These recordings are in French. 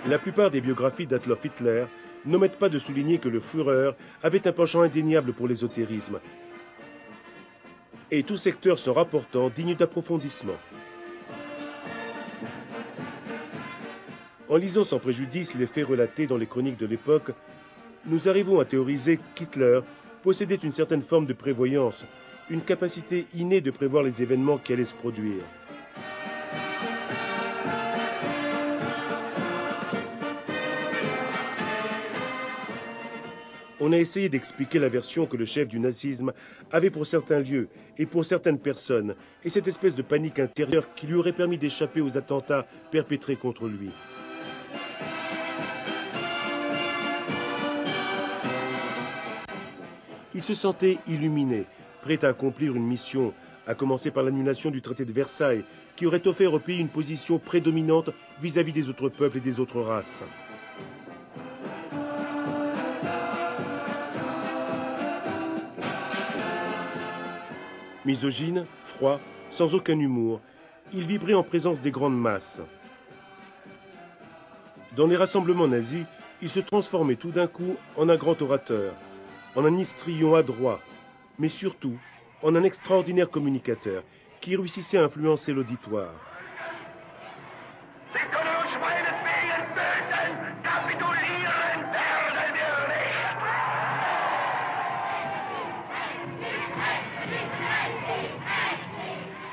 La plupart des biographies d'Adolf Hitler n'omettent pas de souligner que le Führer avait un penchant indéniable pour l'ésotérisme, et tout secteur se rapportant digne d'approfondissement. En lisant sans préjudice les faits relatés dans les chroniques de l'époque, nous arrivons à théoriser qu'Hitler possédait une certaine forme de prévoyance, une capacité innée de prévoir les événements qui allaient se produire. On a essayé d'expliquer la version que le chef du nazisme avait pour certains lieux et pour certaines personnes, et cette espèce de panique intérieure qui lui aurait permis d'échapper aux attentats perpétrés contre lui. Il se sentait illuminé, prêt à accomplir une mission, à commencer par l'annulation du traité de Versailles, qui aurait offert au pays une position prédominante vis-à-vis des autres peuples et des autres races. Misogyne, froid, sans aucun humour, il vibrait en présence des grandes masses. Dans les rassemblements nazis, il se transformait tout d'un coup en un grand orateur, en un histrion adroit, mais surtout en un extraordinaire communicateur qui réussissait à influencer l'auditoire.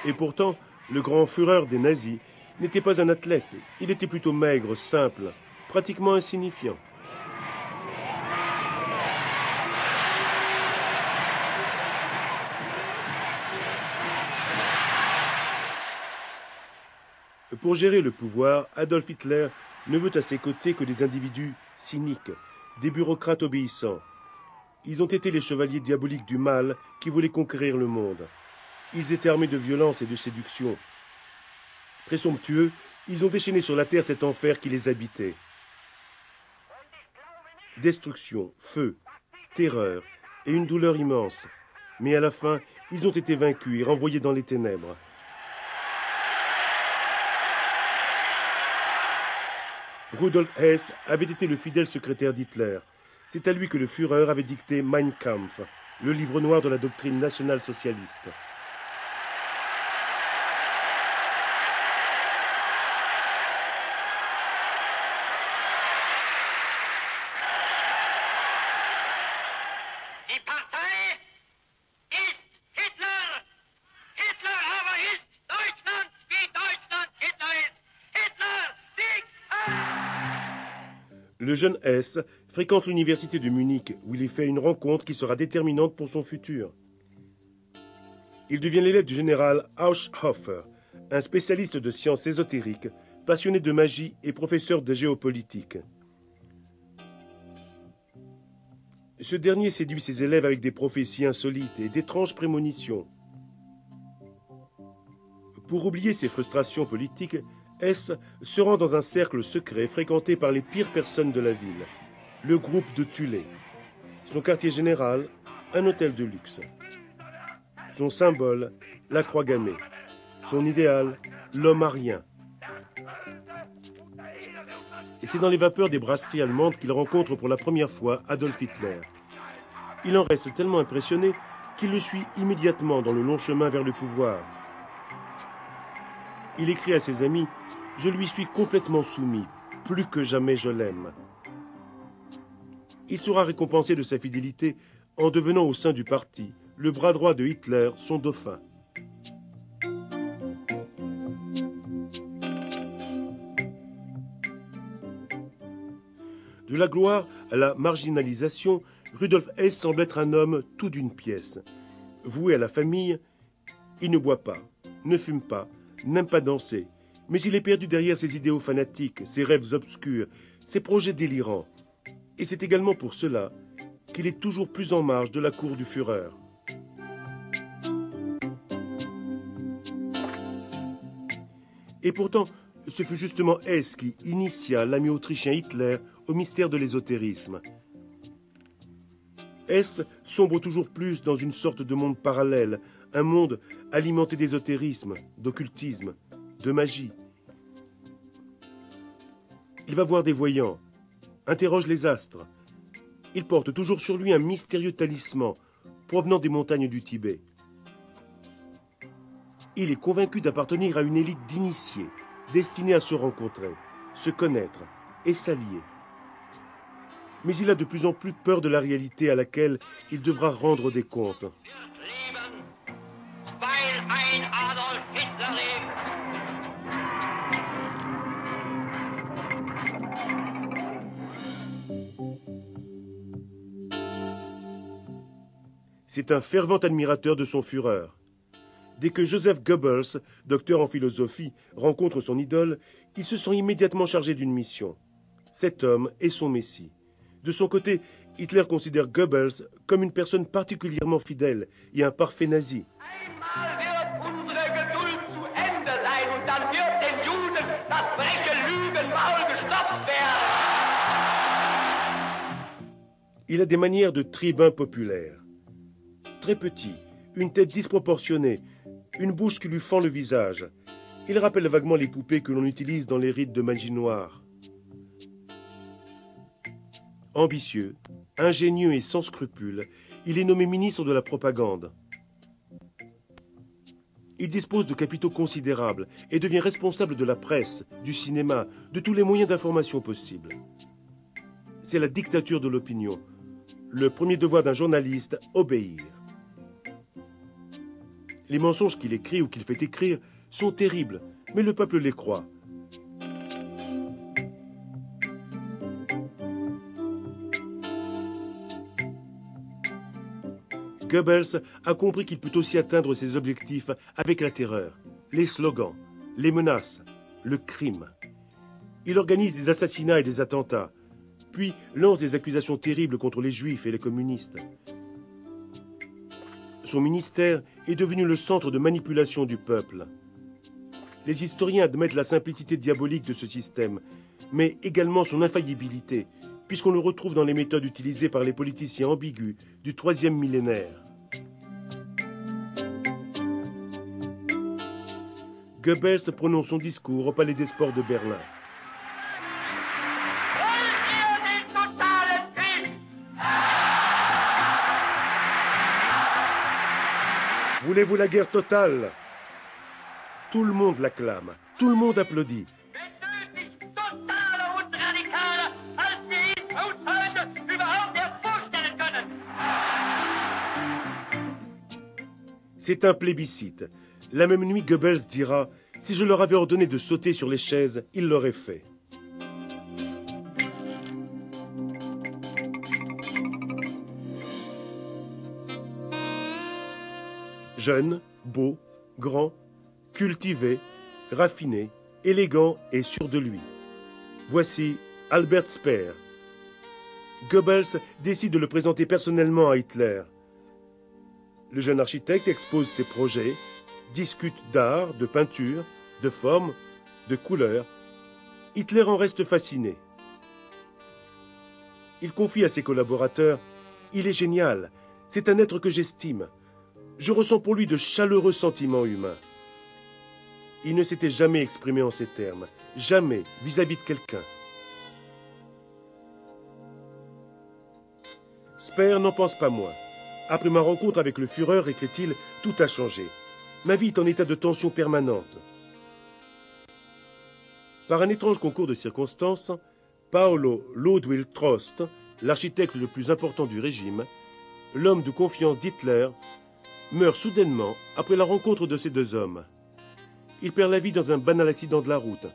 Et pourtant, le grand Führer des nazis n'était pas un athlète, il était plutôt maigre, simple, pratiquement insignifiant. Pour gérer le pouvoir, Adolf Hitler ne veut à ses côtés que des individus cyniques, des bureaucrates obéissants. Ils ont été les chevaliers diaboliques du mal qui voulaient conquérir le monde. Ils étaient armés de violence et de séduction. Présomptueux, ils ont déchaîné sur la terre cet enfer qui les habitait. Destruction, feu, terreur et une douleur immense. Mais à la fin, ils ont été vaincus et renvoyés dans les ténèbres. Rudolf Hess avait été le fidèle secrétaire d'Hitler. C'est à lui que le Führer avait dicté Mein Kampf, le livre noir de la doctrine nationale-socialiste. Le jeune Hess fréquente l'université de Munich où il y fait une rencontre qui sera déterminante pour son futur. Il devient l'élève du général Haushofer, un spécialiste de sciences ésotériques, passionné de magie et professeur de géopolitique. Ce dernier séduit ses élèves avec des prophéties insolites et d'étranges prémonitions. Pour oublier ses frustrations politiques, Hess se rend dans un cercle secret fréquenté par les pires personnes de la ville, le groupe de Thulé. Son quartier général, un hôtel de luxe. Son symbole, la croix gammée. Son idéal, l'homme arien. Et c'est dans les vapeurs des brasseries allemandes qu'il rencontre pour la première fois Adolf Hitler. Il en reste tellement impressionné qu'il le suit immédiatement dans le long chemin vers le pouvoir. Il écrit à ses amis « Je lui suis complètement soumis, plus que jamais je l'aime ». Il sera récompensé de sa fidélité en devenant au sein du parti le bras droit de Hitler, son dauphin. De la gloire à la marginalisation, Rudolf Hess semble être un homme tout d'une pièce. Voué à la famille, il ne boit pas, ne fume pas, n'aime pas danser, mais il est perdu derrière ses idéaux fanatiques, ses rêves obscurs, ses projets délirants. Et c'est également pour cela qu'il est toujours plus en marge de la cour du Führer. Et pourtant, ce fut justement Hess qui initia l'ami autrichien Hitler au mystère de l'ésotérisme. Hess sombre toujours plus dans une sorte de monde parallèle, un monde alimenté d'ésotérisme, d'occultisme, de magie. Il va voir des voyants, interroge les astres. Il porte toujours sur lui un mystérieux talisman provenant des montagnes du Tibet. Il est convaincu d'appartenir à une élite d'initiés, destinés à se rencontrer, se connaître et s'allier. Mais il a de plus en plus peur de la réalité à laquelle il devra rendre des comptes. C'est un fervent admirateur de son Führer. Dès que Joseph Goebbels, docteur en philosophie, rencontre son idole, il se sent immédiatement chargé d'une mission. Cet homme est son messie. De son côté, Hitler considère Goebbels comme une personne particulièrement fidèle et un parfait nazi. Il a des manières de tribun populaire. Très petit, une tête disproportionnée, une bouche qui lui fend le visage. Il rappelle vaguement les poupées que l'on utilise dans les rites de magie noire. Ambitieux, ingénieux et sans scrupules, il est nommé ministre de la propagande. Il dispose de capitaux considérables et devient responsable de la presse, du cinéma, de tous les moyens d'information possibles. C'est la dictature de l'opinion. Le premier devoir d'un journaliste, obéir. Les mensonges qu'il écrit ou qu'il fait écrire sont terribles, mais le peuple les croit. Goebbels a compris qu'il peut aussi atteindre ses objectifs avec la terreur, les slogans, les menaces, le crime. Il organise des assassinats et des attentats, puis lance des accusations terribles contre les juifs et les communistes. Son ministère est devenu le centre de manipulation du peuple. Les historiens admettent la simplicité diabolique de ce système, mais également son infaillibilité, puisqu'on le retrouve dans les méthodes utilisées par les politiciens ambigus du troisième millénaire. Goebbels prononce son discours au Palais des Sports de Berlin. Voulez-vous la guerre totale? Tout le monde l'acclame, tout le monde applaudit. C'est un plébiscite. La même nuit, Goebbels dira « Si je leur avais ordonné de sauter sur les chaises, ils l'auraient fait. » Jeune, beau, grand, cultivé, raffiné, élégant et sûr de lui. Voici Albert Speer. Goebbels décide de le présenter personnellement à Hitler. Le jeune architecte expose ses projets, discute d'art, de peinture, de forme, de couleur. Hitler en reste fasciné. Il confie à ses collaborateurs « Il est génial, c'est un être que j'estime. Je ressens pour lui de chaleureux sentiments humains. » Il ne s'était jamais exprimé en ces termes, jamais vis-à-vis de quelqu'un. Speer n'en pense pas moins. Après ma rencontre avec le Führer, écrit-il, tout a changé. Ma vie est en état de tension permanente. Par un étrange concours de circonstances, Paolo Ludwig Trost, l'architecte le plus important du régime, l'homme de confiance d'Hitler, meurt soudainement après la rencontre de ces deux hommes. Il perd la vie dans un banal accident de la route.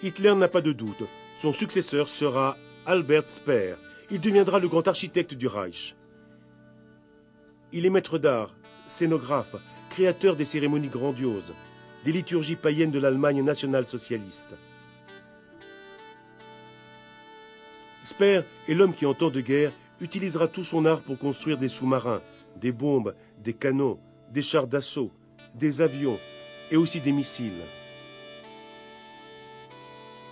Hitler n'a pas de doute. Son successeur sera Albert Speer. Il deviendra le grand architecte du Reich. Il est maître d'art, scénographe, créateur des cérémonies grandioses, des liturgies païennes de l'Allemagne nationale-socialiste. Speer est l'homme qui, en temps de guerre, utilisera tout son art pour construire des sous-marins, des bombes, des canons, des chars d'assaut, des avions et aussi des missiles.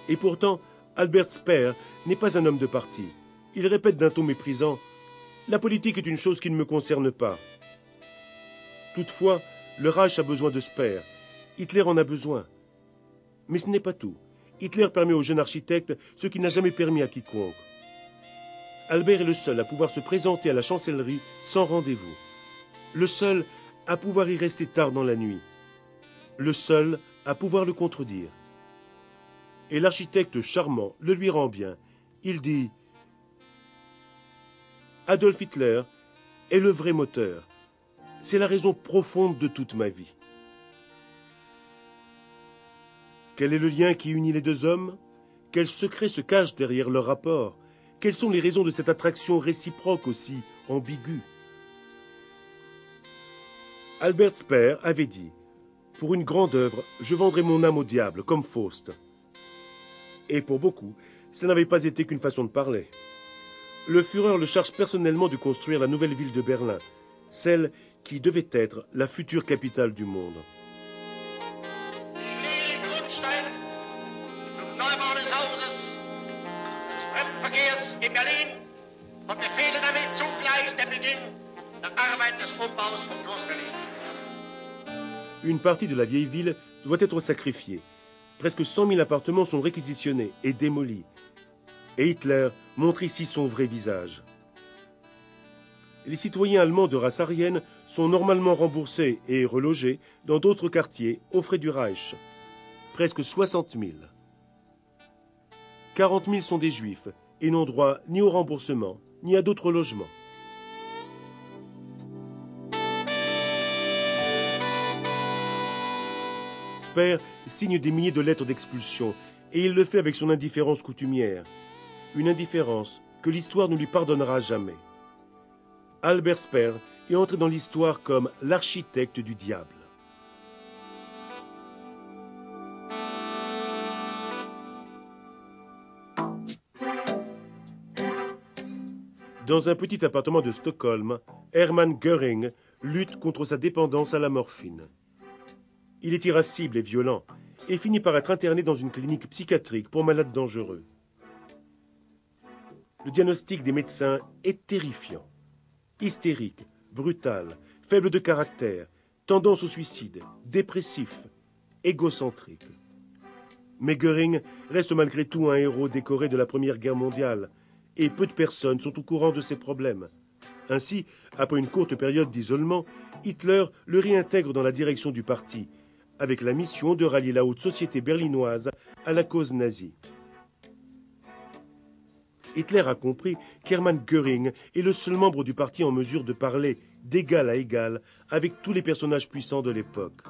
Et pourtant, Albert Speer n'est pas un homme de parti. Il répète d'un ton méprisant « La politique est une chose qui ne me concerne pas ». Toutefois, le Reich a besoin de Speer. Hitler en a besoin. Mais ce n'est pas tout. Hitler permet au jeune architecte ce qu'il n'a jamais permis à quiconque. Albert est le seul à pouvoir se présenter à la chancellerie sans rendez-vous. Le seul à pouvoir y rester tard dans la nuit. Le seul à pouvoir le contredire. Et l'architecte charmant le lui rend bien. Il dit « Adolf Hitler est le vrai moteur. C'est la raison profonde de toute ma vie. » Quel est le lien qui unit les deux hommes? Quel secret se cache derrière leur rapport? Quelles sont les raisons de cette attraction réciproque aussi ambiguë? Albert Speer avait dit « Pour une grande œuvre, je vendrai mon âme au diable, comme Faust. » Et pour beaucoup, ça n'avait pas été qu'une façon de parler. Le Führer le charge personnellement de construire la nouvelle ville de Berlin, celle qui devait être la future capitale du monde. Une partie de la vieille ville doit être sacrifiée. Presque 100 000 appartements sont réquisitionnés et démolis. Et Hitler montre ici son vrai visage. Les citoyens allemands de race aryenne sont normalement remboursés et relogés dans d'autres quartiers aux frais du Reich. Presque 60 000. 40 000 sont des juifs et n'ont droit ni au remboursement, ni à d'autres logements. Speer signe des milliers de lettres d'expulsion et il le fait avec son indifférence coutumière. Une indifférence que l'histoire ne lui pardonnera jamais. Albert Speer est entré dans l'histoire comme l'architecte du diable. Dans un petit appartement de Stockholm, Hermann Göring lutte contre sa dépendance à la morphine. Il est irascible et violent et finit par être interné dans une clinique psychiatrique pour malades dangereux. Le diagnostic des médecins est terrifiant. Hystérique, brutal, faible de caractère, tendance au suicide, dépressif, égocentrique. Mais Göring reste malgré tout un héros décoré de la Première Guerre mondiale et peu de personnes sont au courant de ses problèmes. Ainsi, après une courte période d'isolement, Hitler le réintègre dans la direction du parti, avec la mission de rallier la haute société berlinoise à la cause nazie. Hitler a compris qu'Hermann Göring est le seul membre du parti en mesure de parler d'égal à égal avec tous les personnages puissants de l'époque.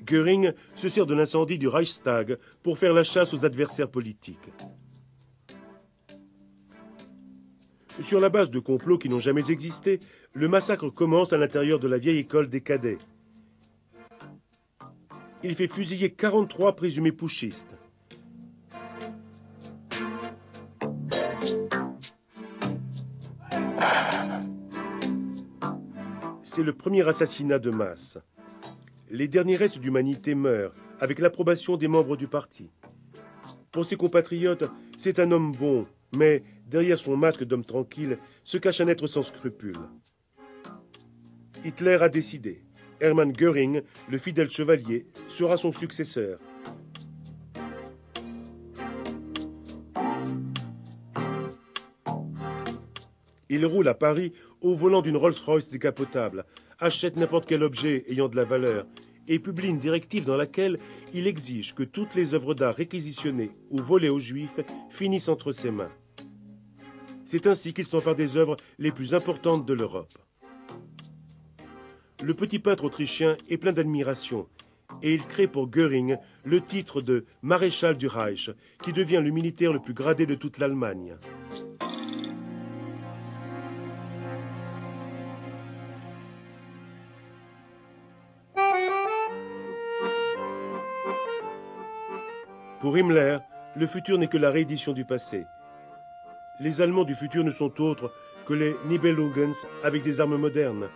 Göring se sert de l'incendie du Reichstag pour faire la chasse aux adversaires politiques. Sur la base de complots qui n'ont jamais existé, le massacre commence à l'intérieur de la vieille école des cadets. Il fait fusiller 43 présumés putschistes. C'est le premier assassinat de masse. Les derniers restes d'humanité meurent, avec l'approbation des membres du parti. Pour ses compatriotes, c'est un homme bon, mais derrière son masque d'homme tranquille se cache un être sans scrupules. Hitler a décidé. Hermann Göring, le fidèle chevalier, sera son successeur. Il roule à Paris au volant d'une Rolls-Royce décapotable, achète n'importe quel objet ayant de la valeur et publie une directive dans laquelle il exige que toutes les œuvres d'art réquisitionnées ou volées aux Juifs finissent entre ses mains. C'est ainsi qu'il s'empare des œuvres les plus importantes de l'Europe. le petit peintre autrichien est plein d'admiration et il crée pour Göring le titre de maréchal du Reich, qui devient le militaire le plus gradé de toute l'Allemagne. Pour Himmler, le futur n'est que la réédition du passé. Les Allemands du futur ne sont autres que les Nibelungens avec des armes modernes.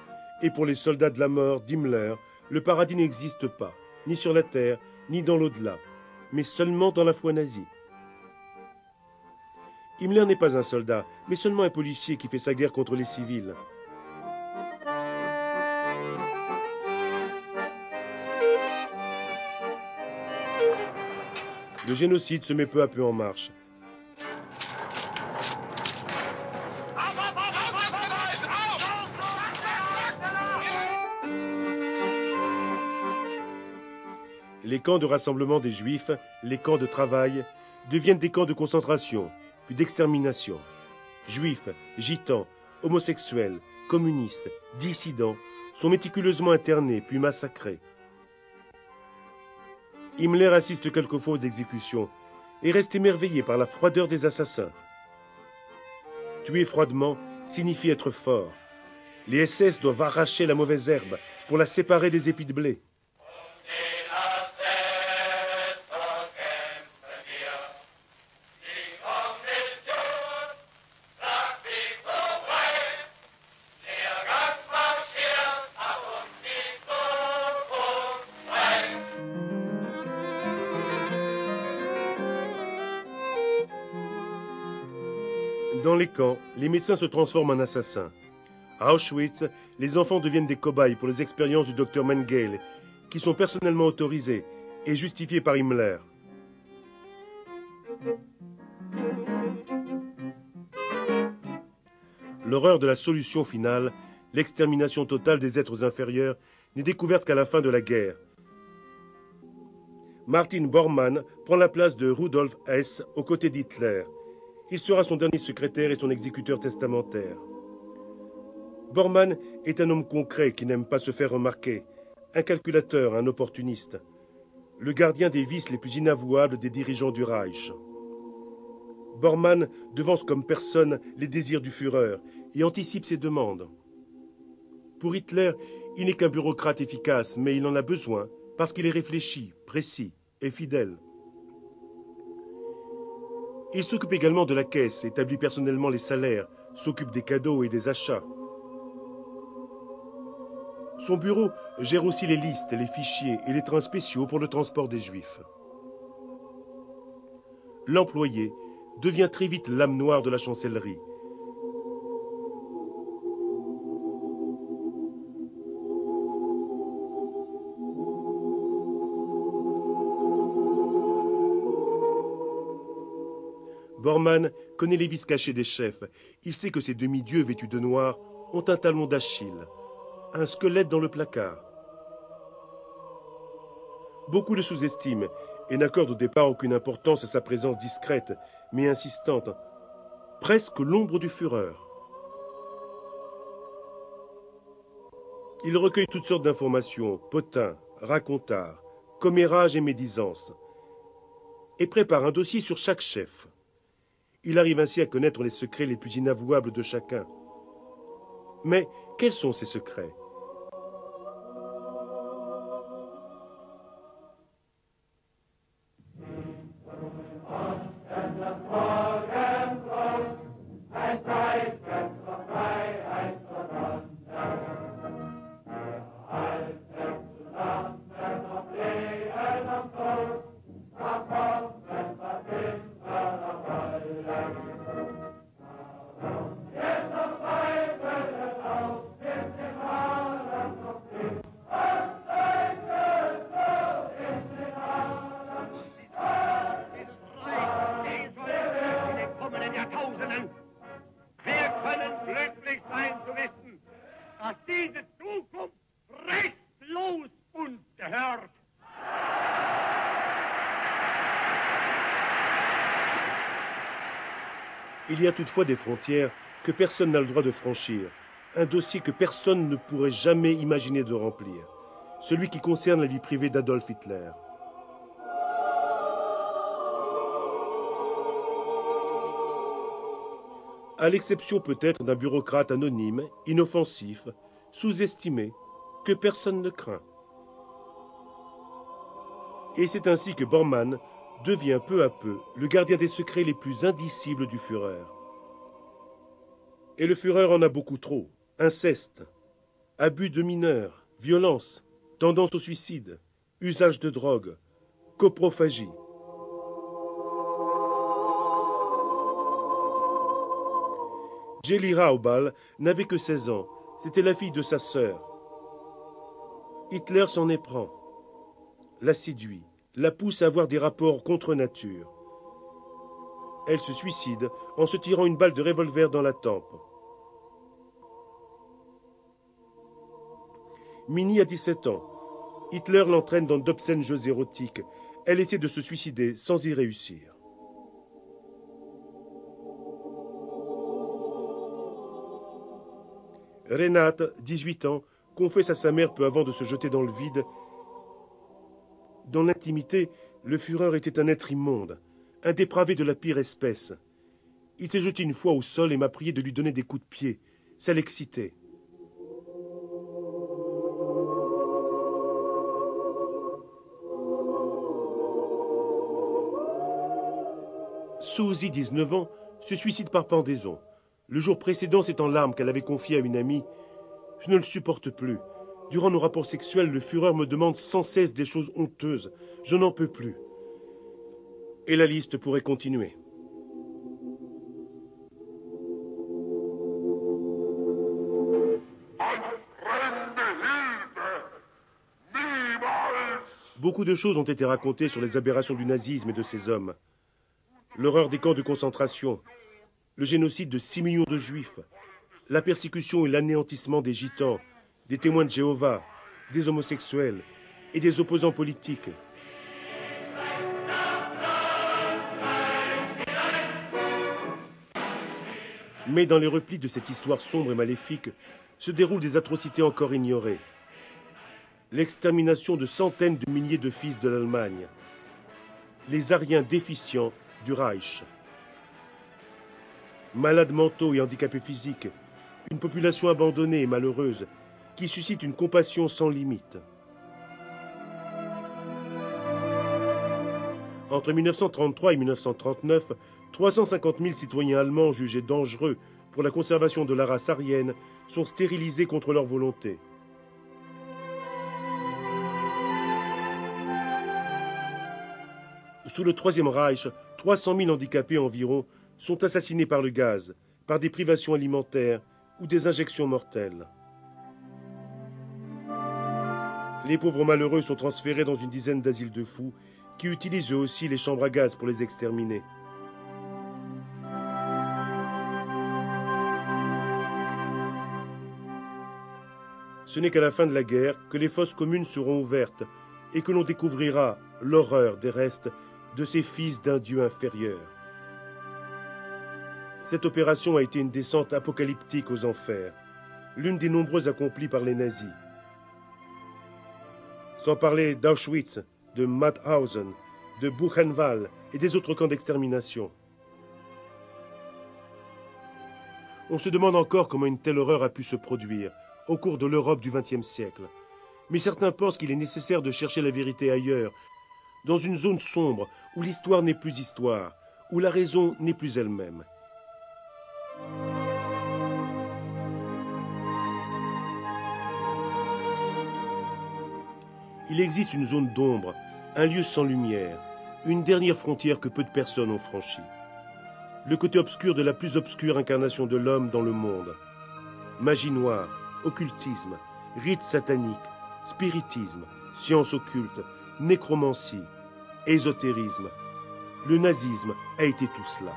Et pour les soldats de la mort d'Himmler, le paradis n'existe pas, ni sur la terre, ni dans l'au-delà, mais seulement dans la foi nazie. Himmler n'est pas un soldat, mais seulement un policier qui fait sa guerre contre les civils. Le génocide se met peu à peu en marche. Les camps de rassemblement des Juifs, les camps de travail, deviennent des camps de concentration, puis d'extermination. Juifs, gitans, homosexuels, communistes, dissidents sont méticuleusement internés, puis massacrés. Himmler assiste quelquefois aux exécutions et reste émerveillé par la froideur des assassins. Tuer froidement signifie être fort. Les SS doivent arracher la mauvaise herbe pour la séparer des épis de blé. Dans les camps, les médecins se transforment en assassins. À Auschwitz, les enfants deviennent des cobayes pour les expériences du docteur Mengele, qui sont personnellement autorisées et justifiées par Himmler. L'horreur de la solution finale, l'extermination totale des êtres inférieurs, n'est découverte qu'à la fin de la guerre. Martin Bormann prend la place de Rudolf Hess aux côtés d'Hitler. Il sera son dernier secrétaire et son exécuteur testamentaire. Bormann est un homme concret qui n'aime pas se faire remarquer, un calculateur, un opportuniste, le gardien des vices les plus inavouables des dirigeants du Reich. Bormann devance comme personne les désirs du Führer et anticipe ses demandes. Pour Hitler, il n'est qu'un bureaucrate efficace, mais il en a besoin parce qu'il est réfléchi, précis et fidèle. Il s'occupe également de la caisse, établit personnellement les salaires, s'occupe des cadeaux et des achats. Son bureau gère aussi les listes, les fichiers et les trains spéciaux pour le transport des Juifs. L'employé devient très vite l'âme noire de la chancellerie. Bormann connaît les vices cachés des chefs. Il sait que ces demi-dieux vêtus de noir ont un talon d'Achille, un squelette dans le placard. Beaucoup le sous-estiment et n'accordent au départ aucune importance à sa présence discrète, mais insistante, presque l'ombre du Führer. Il recueille toutes sortes d'informations, potins, racontars, commérages et médisances, et prépare un dossier sur chaque chef. Il arrive ainsi à connaître les secrets les plus inavouables de chacun. Mais quels sont ces secrets ? Il y a toutefois des frontières que personne n'a le droit de franchir, un dossier que personne ne pourrait jamais imaginer de remplir, celui qui concerne la vie privée d'Adolf Hitler. À l'exception peut-être d'un bureaucrate anonyme, inoffensif, sous-estimé, que personne ne craint. Et c'est ainsi que Bormann devient peu à peu le gardien des secrets les plus indicibles du Führer. Et le Führer en a beaucoup trop. Inceste, abus de mineurs, violence, tendance au suicide, usage de drogue, coprophagie. Jelly Raubal n'avait que 16 ans. C'était la fille de sa sœur. Hitler s'en éprend, la séduit, la pousse à avoir des rapports contre nature. Elle se suicide en se tirant une balle de revolver dans la tempe. Minnie a 17 ans. Hitler l'entraîne dans d'obscènes jeux érotiques. Elle essaie de se suicider sans y réussir. Renate, 18 ans, confesse à sa mère peu avant de se jeter dans le vide. Dans l'intimité, le Führer était un être immonde, un dépravé de la pire espèce. Il s'est jeté une fois au sol et m'a prié de lui donner des coups de pied. Ça l'excitait. Suzy, 19 ans, se suicide par pendaison. Le jour précédent, c'est en larmes qu'elle avait confié à une amie. « Je ne le supporte plus. Durant nos rapports sexuels, le Führer me demande sans cesse des choses honteuses. Je n'en peux plus. » Et la liste pourrait continuer. Beaucoup de choses ont été racontées sur les aberrations du nazisme et de ses hommes. L'horreur des camps de concentration, le génocide de 6 millions de juifs, la persécution et l'anéantissement des gitans, des témoins de Jéhovah, des homosexuels et des opposants politiques. Mais dans les replis de cette histoire sombre et maléfique se déroulent des atrocités encore ignorées. L'extermination de centaines de milliers de fils de l'Allemagne. Les Aryens déficients du Reich. Malades mentaux et handicapés physiques, une population abandonnée et malheureuse qui suscite une compassion sans limite. Entre 1933 et 1939, 350 000 citoyens allemands jugés dangereux pour la conservation de la race aryenne sont stérilisés contre leur volonté. Sous le Troisième Reich, 300 000 handicapés environ sont assassinés par le gaz, par des privations alimentaires ou des injections mortelles. Les pauvres malheureux sont transférés dans une dizaine d'asiles de fous qui utilisent eux aussi les chambres à gaz pour les exterminer. Ce n'est qu'à la fin de la guerre que les fosses communes seront ouvertes et que l'on découvrira l'horreur des restes de ces fils d'un Dieu inférieur. Cette opération a été une descente apocalyptique aux enfers, l'une des nombreuses accomplies par les nazis. Sans parler d'Auschwitz, de Mauthausen, de Buchenwald et des autres camps d'extermination. On se demande encore comment une telle horreur a pu se produire au cours de l'Europe du XXe siècle. Mais certains pensent qu'il est nécessaire de chercher la vérité ailleurs, dans une zone sombre où l'histoire n'est plus histoire, où la raison n'est plus elle-même. Il existe une zone d'ombre, un lieu sans lumière, une dernière frontière que peu de personnes ont franchie. Le côté obscur de la plus obscure incarnation de l'homme dans le monde. Magie noire, occultisme, rites sataniques, spiritisme, sciences occultes, nécromancie, ésotérisme. Le nazisme a été tout cela.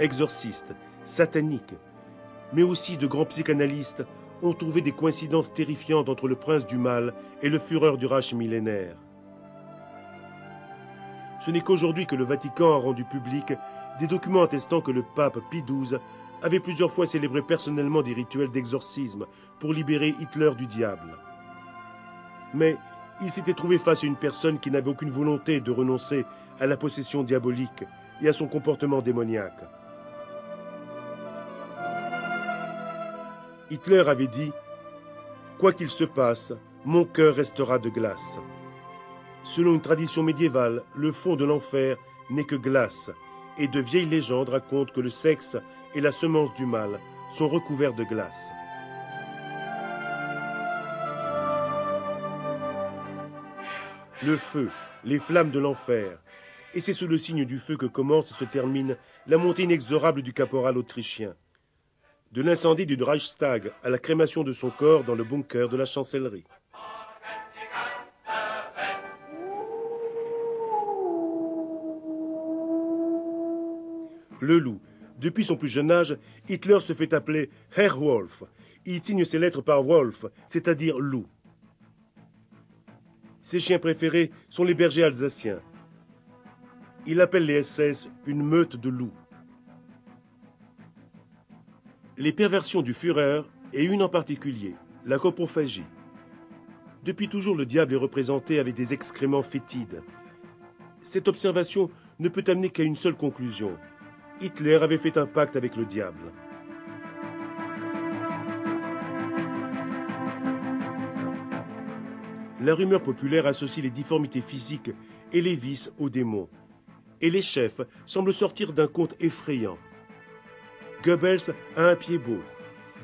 Exorcistes, sataniques, mais aussi de grands psychanalystes ont trouvé des coïncidences terrifiantes entre le prince du mal et le Führer du Reich millénaire. Ce n'est qu'aujourd'hui que le Vatican a rendu public des documents attestant que le pape Pie XII avait plusieurs fois célébré personnellement des rituels d'exorcisme pour libérer Hitler du diable. Mais il s'était trouvé face à une personne qui n'avait aucune volonté de renoncer à la possession diabolique et à son comportement démoniaque. Hitler avait dit « Quoi qu'il se passe, mon cœur restera de glace ». Selon une tradition médiévale, le fond de l'enfer n'est que glace, et de vieilles légendes racontent que le sexe et la semence du mal sont recouverts de glace. Le feu, les flammes de l'enfer, et c'est sous le signe du feu que commence et se termine la montée inexorable du caporal autrichien. De l'incendie du Reichstag à la crémation de son corps dans le bunker de la chancellerie. Le loup. Depuis son plus jeune âge, Hitler se fait appeler Herr Wolf. Il signe ses lettres par Wolf, c'est-à-dire loup. Ses chiens préférés sont les bergers alsaciens. Il appelle les SS une meute de loups. Les perversions du Führer, et une en particulier, la coprophagie. Depuis toujours, le diable est représenté avec des excréments fétides. Cette observation ne peut amener qu'à une seule conclusion. Hitler avait fait un pacte avec le diable. La rumeur populaire associe les difformités physiques et les vices aux démons. Et les chefs semblent sortir d'un conte effrayant. Goebbels a un pied beau.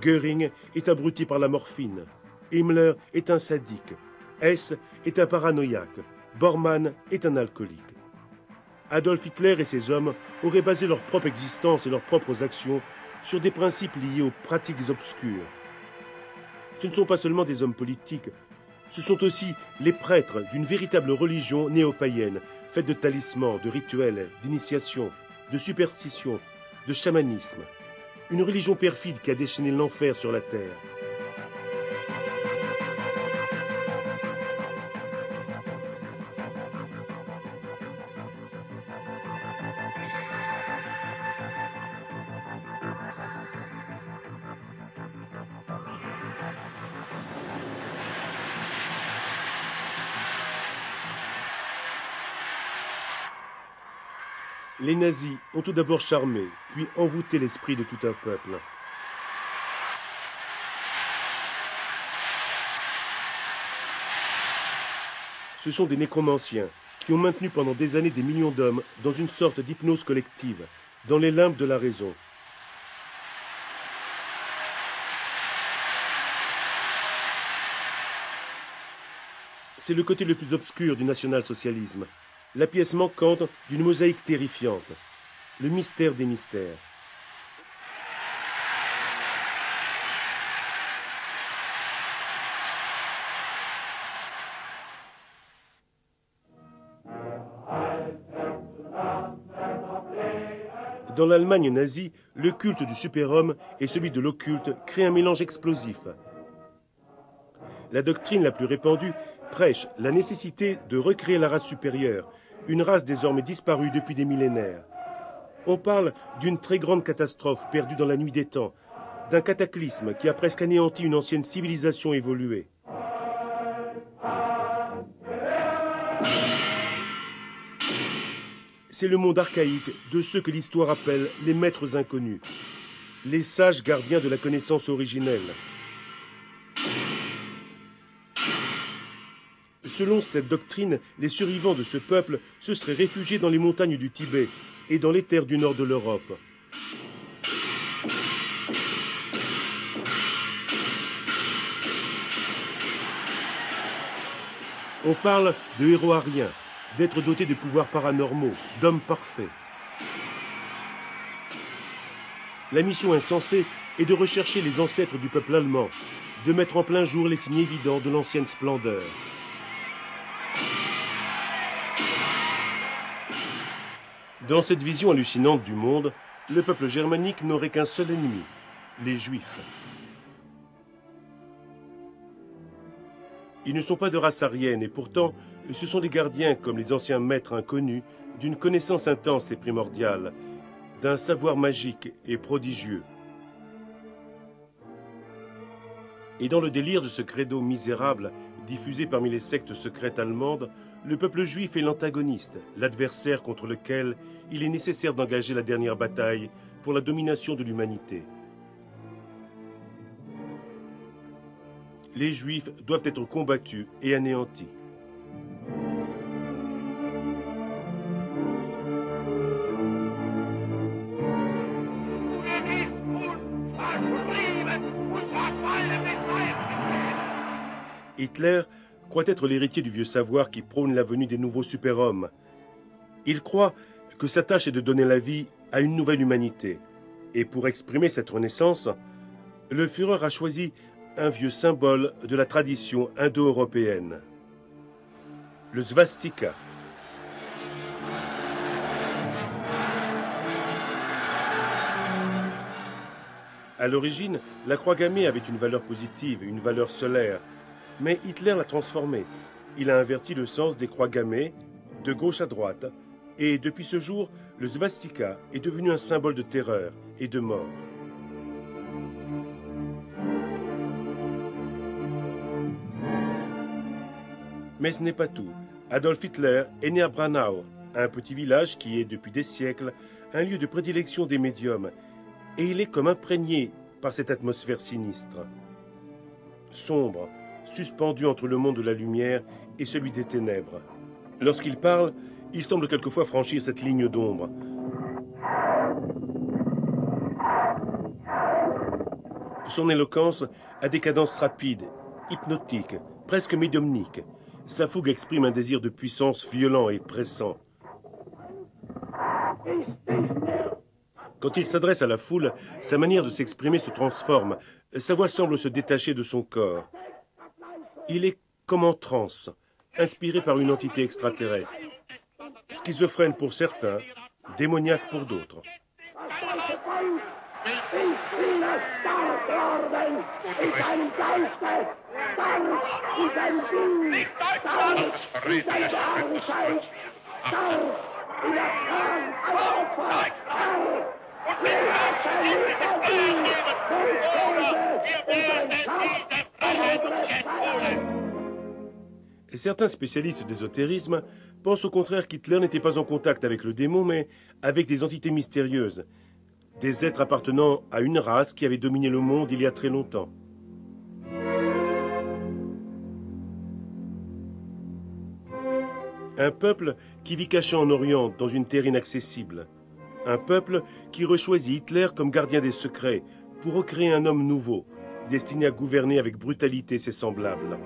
Göring est abruti par la morphine. Himmler est un sadique. Hess est un paranoïaque. Bormann est un alcoolique. Adolf Hitler et ses hommes auraient basé leur propre existence et leurs propres actions sur des principes liés aux pratiques obscures. Ce ne sont pas seulement des hommes politiques, ce sont aussi les prêtres d'une véritable religion néo-païenne, faite de talismans, de rituels, d'initiations, de superstitions, de chamanisme. Une religion perfide qui a déchaîné l'enfer sur la terre. Les nazis ont tout d'abord charmé, puis envoûté l'esprit de tout un peuple. Ce sont des nécromanciens qui ont maintenu pendant des années des millions d'hommes dans une sorte d'hypnose collective, dans les limbes de la raison. C'est le côté le plus obscur du national-socialisme. La pièce manquante d'une mosaïque terrifiante, le mystère des mystères. Dans l'Allemagne nazie, le culte du super-homme et celui de l'occulte créent un mélange explosif. La doctrine la plus répandue prêche la nécessité de recréer la race supérieure, une race désormais disparue depuis des millénaires. On parle d'une très grande catastrophe perdue dans la nuit des temps, d'un cataclysme qui a presque anéanti une ancienne civilisation évoluée. C'est le monde archaïque de ceux que l'histoire appelle les maîtres inconnus, les sages gardiens de la connaissance originelle. Selon cette doctrine, les survivants de ce peuple se seraient réfugiés dans les montagnes du Tibet et dans les terres du nord de l'Europe. On parle de héros ariens, d'êtres dotés de pouvoirs paranormaux, d'hommes parfaits. La mission insensée est de rechercher les ancêtres du peuple allemand, de mettre en plein jour les signes évidents de l'ancienne splendeur. Dans cette vision hallucinante du monde, le peuple germanique n'aurait qu'un seul ennemi, les Juifs. Ils ne sont pas de race aryenne et pourtant, ce sont des gardiens comme les anciens maîtres inconnus d'une connaissance intense et primordiale, d'un savoir magique et prodigieux. Et dans le délire de ce credo misérable, diffusé parmi les sectes secrètes allemandes, le peuple juif est l'antagoniste, l'adversaire contre lequel il est nécessaire d'engager la dernière bataille pour la domination de l'humanité. Les Juifs doivent être combattus et anéantis. Hitler croit être l'héritier du vieux savoir qui prône la venue des nouveaux super-hommes. Il croit que sa tâche est de donner la vie à une nouvelle humanité. Et pour exprimer cette renaissance, le Führer a choisi un vieux symbole de la tradition indo-européenne, le svastika. À l'origine, la croix gammée avait une valeur positive, une valeur solaire, mais Hitler l'a transformée. Il a inverti le sens des croix gammées, de gauche à droite, et depuis ce jour, le svastika est devenu un symbole de terreur et de mort. Mais ce n'est pas tout. Adolf Hitler est né à Branau, un petit village qui est, depuis des siècles, un lieu de prédilection des médiums, et il est comme imprégné par cette atmosphère sinistre. Sombre, suspendu entre le monde de la lumière et celui des ténèbres. Lorsqu'il parle, il semble quelquefois franchir cette ligne d'ombre. Son éloquence a des cadences rapides, hypnotiques, presque médiumniques. Sa fougue exprime un désir de puissance violent et pressant. Quand il s'adresse à la foule, sa manière de s'exprimer se transforme. Sa voix semble se détacher de son corps. Il est comme en transe, inspiré par une entité extraterrestre. Schizophrène pour certains, démoniaque pour d'autres. Et certains spécialistes d'ésotérisme pensent au contraire qu'Hitler n'était pas en contact avec le démon, mais avec des entités mystérieuses, des êtres appartenant à une race qui avait dominé le monde il y a très longtemps. Un peuple qui vit caché en Orient, dans une terre inaccessible. Un peuple qui rechoisit Hitler comme gardien des secrets pour recréer un homme nouveau, destiné à gouverner avec brutalité ses semblables.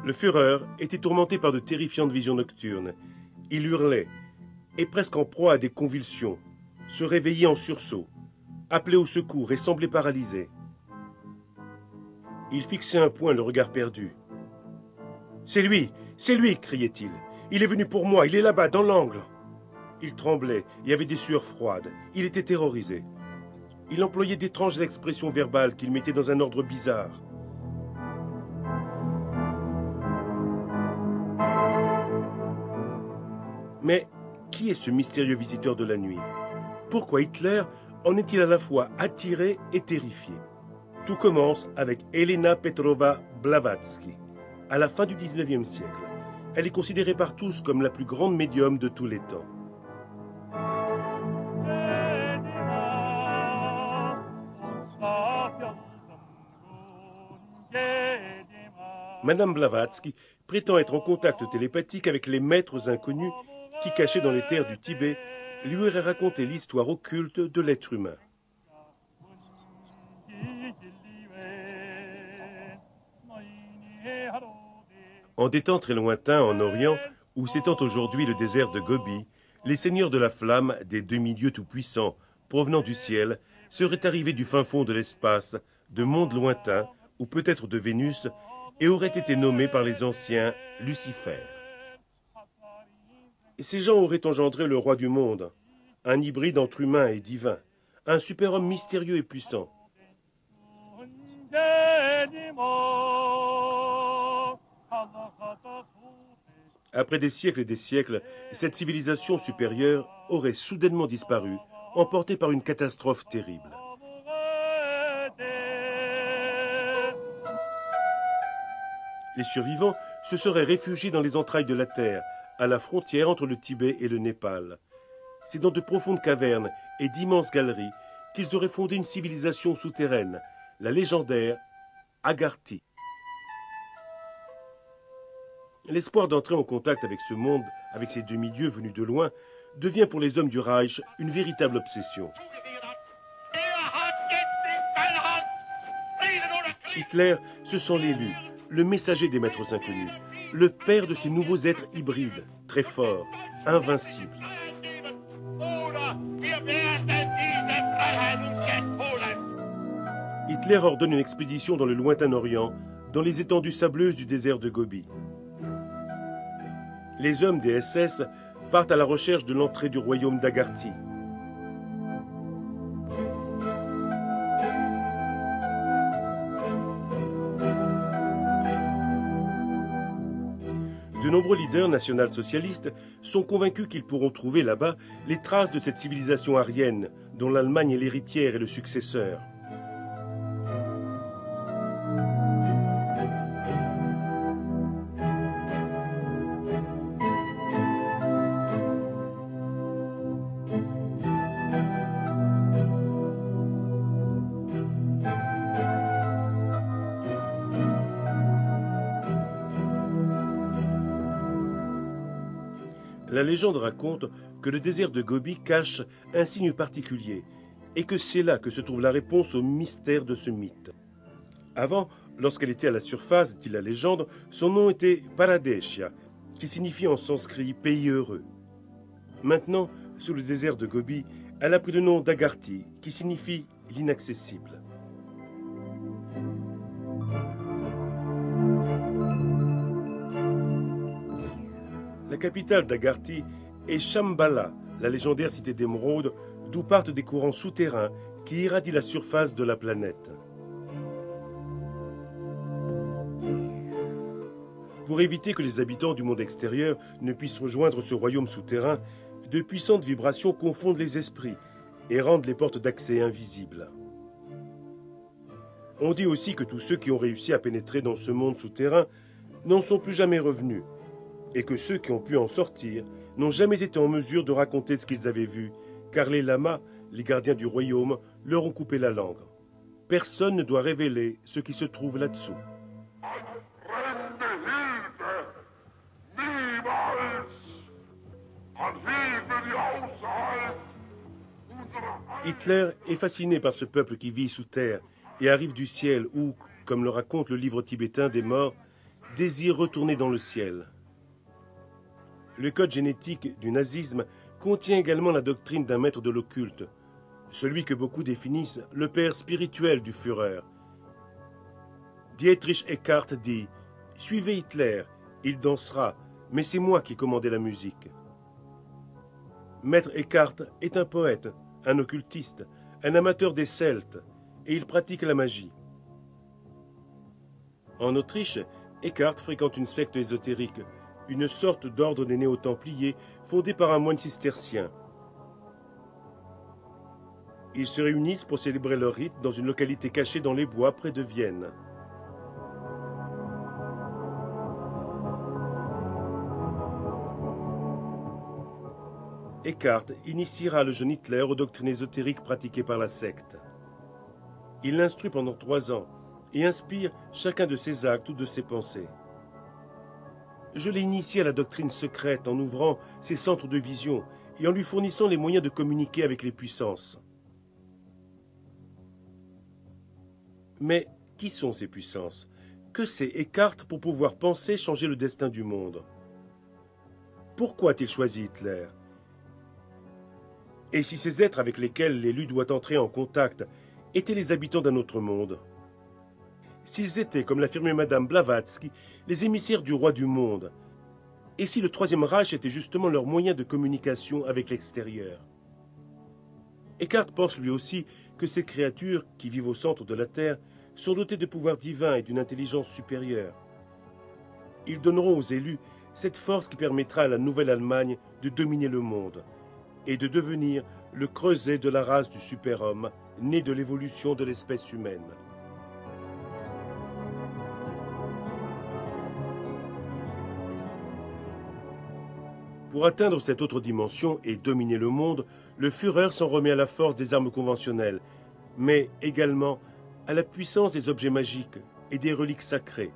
Le Führer était tourmenté par de terrifiantes visions nocturnes. Il hurlait, et presque en proie à des convulsions, se réveillait en sursaut, appelait au secours et semblait paralysé. Il fixait un point, le regard perdu. « C'est lui, criait-il. « Il est venu pour moi, il est là-bas, dans l'angle. » Il tremblait et avait des sueurs froides. Il était terrorisé. Il employait d'étranges expressions verbales qu'il mettait dans un ordre bizarre. Mais qui est ce mystérieux visiteur de la nuit? Pourquoi Hitler en est-il à la fois attiré et terrifié? Tout commence avec Elena Petrova Blavatsky, à la fin du XIXe siècle. Elle est considérée par tous comme la plus grande médium de tous les temps. Madame Blavatsky prétend être en contact télépathique avec les maîtres inconnus qui, cachés dans les terres du Tibet, lui aurait raconté l'histoire occulte de l'être humain. En des temps très lointains, en Orient, où s'étend aujourd'hui le désert de Gobi, les seigneurs de la flamme, des demi-dieux tout-puissants, provenant du ciel, serait arrivé du fin fond de l'espace, de mondes lointains, ou peut-être de Vénus, et aurait été nommé par les anciens Lucifer. Et ces gens auraient engendré le roi du monde, un hybride entre humain et divin, un super-homme mystérieux et puissant. Après des siècles et des siècles, cette civilisation supérieure aurait soudainement disparu, emportée par une catastrophe terrible. Les survivants se seraient réfugiés dans les entrailles de la Terre, à la frontière entre le Tibet et le Népal. C'est dans de profondes cavernes et d'immenses galeries qu'ils auraient fondé une civilisation souterraine, la légendaire Agarthi. L'espoir d'entrer en contact avec ce monde, avec ces demi-dieux venus de loin, devient pour les hommes du Reich une véritable obsession. Hitler se sent l'élu, le messager des maîtres inconnus, le père de ces nouveaux êtres hybrides, très forts, invincibles. Hitler ordonne une expédition dans le lointain Orient, dans les étendues sableuses du désert de Gobi. Les hommes des SS partent à la recherche de l'entrée du royaume d'Agarthi. De nombreux leaders national-socialistes sont convaincus qu'ils pourront trouver là-bas les traces de cette civilisation aryenne dont l'Allemagne est l'héritière et le successeur. La légende raconte que le désert de Gobi cache un signe particulier et que c'est là que se trouve la réponse au mystère de ce mythe. Avant, lorsqu'elle était à la surface, dit la légende, son nom était Paradeshia, qui signifie en sanskrit « pays heureux ». Maintenant, sous le désert de Gobi, elle a pris le nom d'Agarthi, qui signifie « l'inaccessible ». La capitale d'Agarthi est Shambhala, la légendaire cité d'émeraude, d'où partent des courants souterrains qui irradient la surface de la planète. Pour éviter que les habitants du monde extérieur ne puissent rejoindre ce royaume souterrain, de puissantes vibrations confondent les esprits et rendent les portes d'accès invisibles. On dit aussi que tous ceux qui ont réussi à pénétrer dans ce monde souterrain n'en sont plus jamais revenus, et que ceux qui ont pu en sortir n'ont jamais été en mesure de raconter ce qu'ils avaient vu, car les lamas, les gardiens du royaume, leur ont coupé la langue. Personne ne doit révéler ce qui se trouve là-dessous. Hitler est fasciné par ce peuple qui vit sous terre et arrive du ciel où, comme le raconte le livre tibétain des morts, désire retourner dans le ciel. Le code génétique du nazisme contient également la doctrine d'un maître de l'occulte, celui que beaucoup définissent le père spirituel du Führer. Dietrich Eckart dit « Suivez Hitler, il dansera, mais c'est moi qui commandais la musique. » Maître Eckart est un poète, un occultiste, un amateur des Celtes, et il pratique la magie. En Autriche, Eckart fréquente une secte ésotérique, une sorte d'ordre des néo-templiers fondé par un moine cistercien. Ils se réunissent pour célébrer leur rite dans une localité cachée dans les bois près de Vienne. Eckart initiera le jeune Hitler aux doctrines ésotériques pratiquées par la secte. Il l'instruit pendant 3 ans et inspire chacun de ses actes ou de ses pensées. Je l'ai initié à la doctrine secrète en ouvrant ses centres de vision et en lui fournissant les moyens de communiquer avec les puissances. Mais qui sont ces puissances? Que sait Eckart pour pouvoir penser changer le destin du monde? Pourquoi a-t-il choisi Hitler? Et si ces êtres avec lesquels l'élu doit entrer en contact étaient les habitants d'un autre monde? S'ils étaient, comme l'affirmait Madame Blavatsky, les émissaires du roi du monde? Et si le Troisième Reich était justement leur moyen de communication avec l'extérieur? Eckhart pense lui aussi que ces créatures, qui vivent au centre de la Terre, sont dotées de pouvoirs divins et d'une intelligence supérieure. Ils donneront aux élus cette force qui permettra à la Nouvelle-Allemagne de dominer le monde et de devenir le creuset de la race du super-homme, né de l'évolution de l'espèce humaine. Pour atteindre cette autre dimension et dominer le monde, le Führer s'en remet à la force des armes conventionnelles, mais également à la puissance des objets magiques et des reliques sacrées.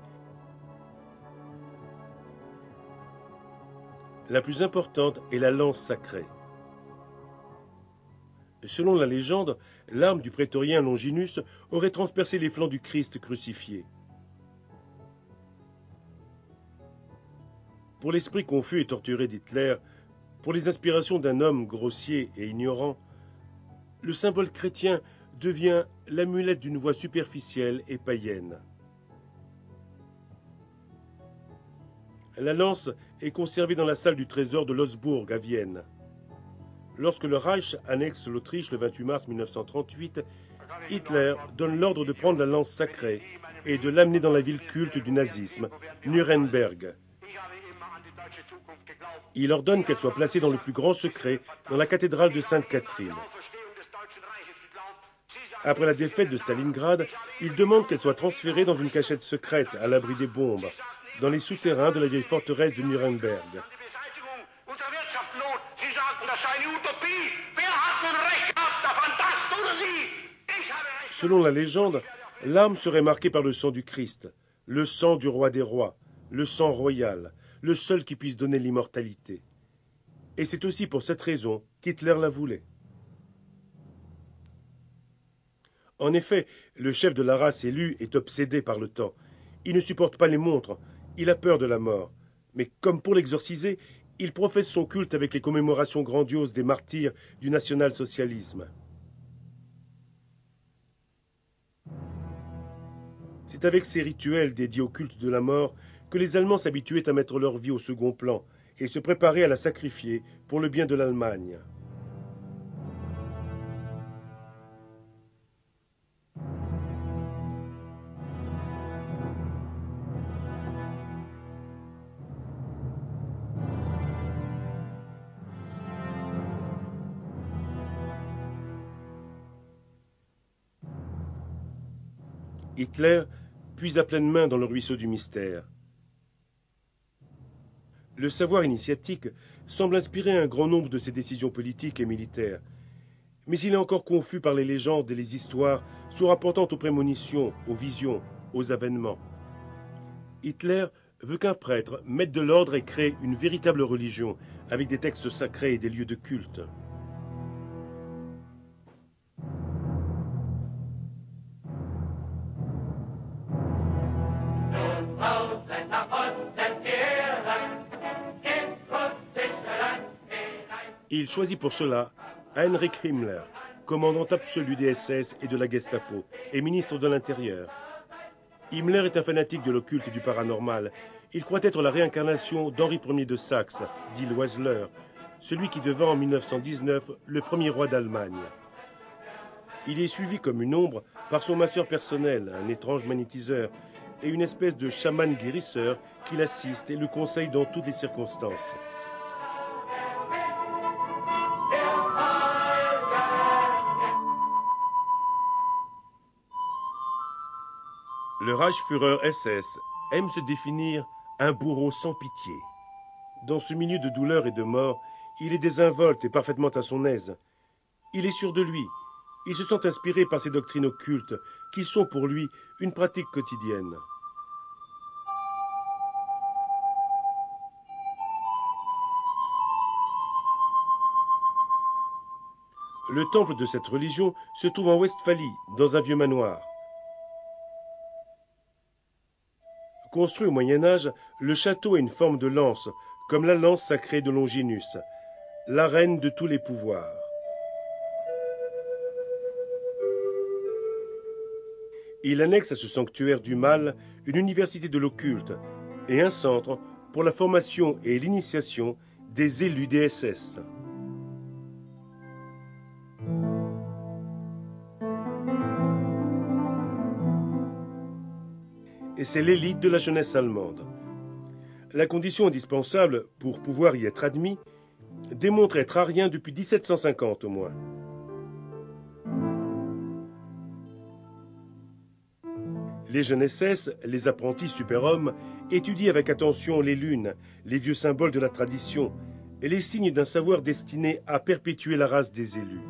La plus importante est la lance sacrée. Selon la légende, l'arme du prétorien Longinus aurait transpercé les flancs du Christ crucifié. Pour l'esprit confus et torturé d'Hitler, pour les inspirations d'un homme grossier et ignorant, le symbole chrétien devient l'amulette d'une voix superficielle et païenne. La lance est conservée dans la salle du trésor de Losbourg à Vienne. Lorsque le Reich annexe l'Autriche le 28 mars 1938, Hitler donne l'ordre de prendre la lance sacrée et de l'amener dans la ville culte du nazisme, Nuremberg. Il ordonne qu'elle soit placée dans le plus grand secret, dans la cathédrale de Sainte-Catherine. Après la défaite de Stalingrad, il demande qu'elle soit transférée dans une cachette secrète, à l'abri des bombes, dans les souterrains de la vieille forteresse de Nuremberg. Selon la légende, l'arme serait marquée par le sang du Christ, le sang du roi des rois, le sang royal, le seul qui puisse donner l'immortalité. Et c'est aussi pour cette raison qu'Hitler la voulait. En effet, le chef de la race élue est obsédé par le temps. Il ne supporte pas les montres, il a peur de la mort. Mais comme pour l'exorciser, il professe son culte avec les commémorations grandioses des martyrs du national-socialisme. C'est avec ces rituels dédiés au culte de la mort que les Allemands s'habituaient à mettre leur vie au second plan et se préparaient à la sacrifier pour le bien de l'Allemagne. Hitler puise à pleine main dans le ruisseau du mystère. Le savoir initiatique semble inspirer un grand nombre de ses décisions politiques et militaires, mais il est encore confus par les légendes et les histoires se rapportant aux prémonitions, aux visions, aux avènements. Hitler veut qu'un prêtre mette de l'ordre et crée une véritable religion, avec des textes sacrés et des lieux de culte. Il choisit pour cela Heinrich Himmler, commandant absolu des SS et de la Gestapo, et ministre de l'Intérieur. Himmler est un fanatique de l'occulte et du paranormal. Il croit être la réincarnation d'Henri Ier de Saxe, dit l'Oiseleur, celui qui devint en 1919 le premier roi d'Allemagne. Il est suivi comme une ombre par son masseur personnel, un étrange magnétiseur, et une espèce de chaman guérisseur qui l'assiste et le conseille dans toutes les circonstances. Le Reichsführer SS aime se définir un bourreau sans pitié. Dans ce milieu de douleur et de mort, il est désinvolte et parfaitement à son aise. Il est sûr de lui. Il se sent inspiré par ces doctrines occultes qui sont pour lui une pratique quotidienne. Le temple de cette religion se trouve en Westphalie, dans un vieux manoir. Construit au Moyen-Âge, le château a une forme de lance, comme la lance sacrée de Longinus, la reine de tous les pouvoirs. Il annexe à ce sanctuaire du mal une université de l'occulte et un centre pour la formation et l'initiation des élus des SS. Et c'est l'élite de la jeunesse allemande. La condition indispensable pour pouvoir y être admis démontre être arien depuis 1750 au moins. Les jeunes SS, les apprentis super-hommes, étudient avec attention les lunes, les vieux symboles de la tradition et les signes d'un savoir destiné à perpétuer la race des élus.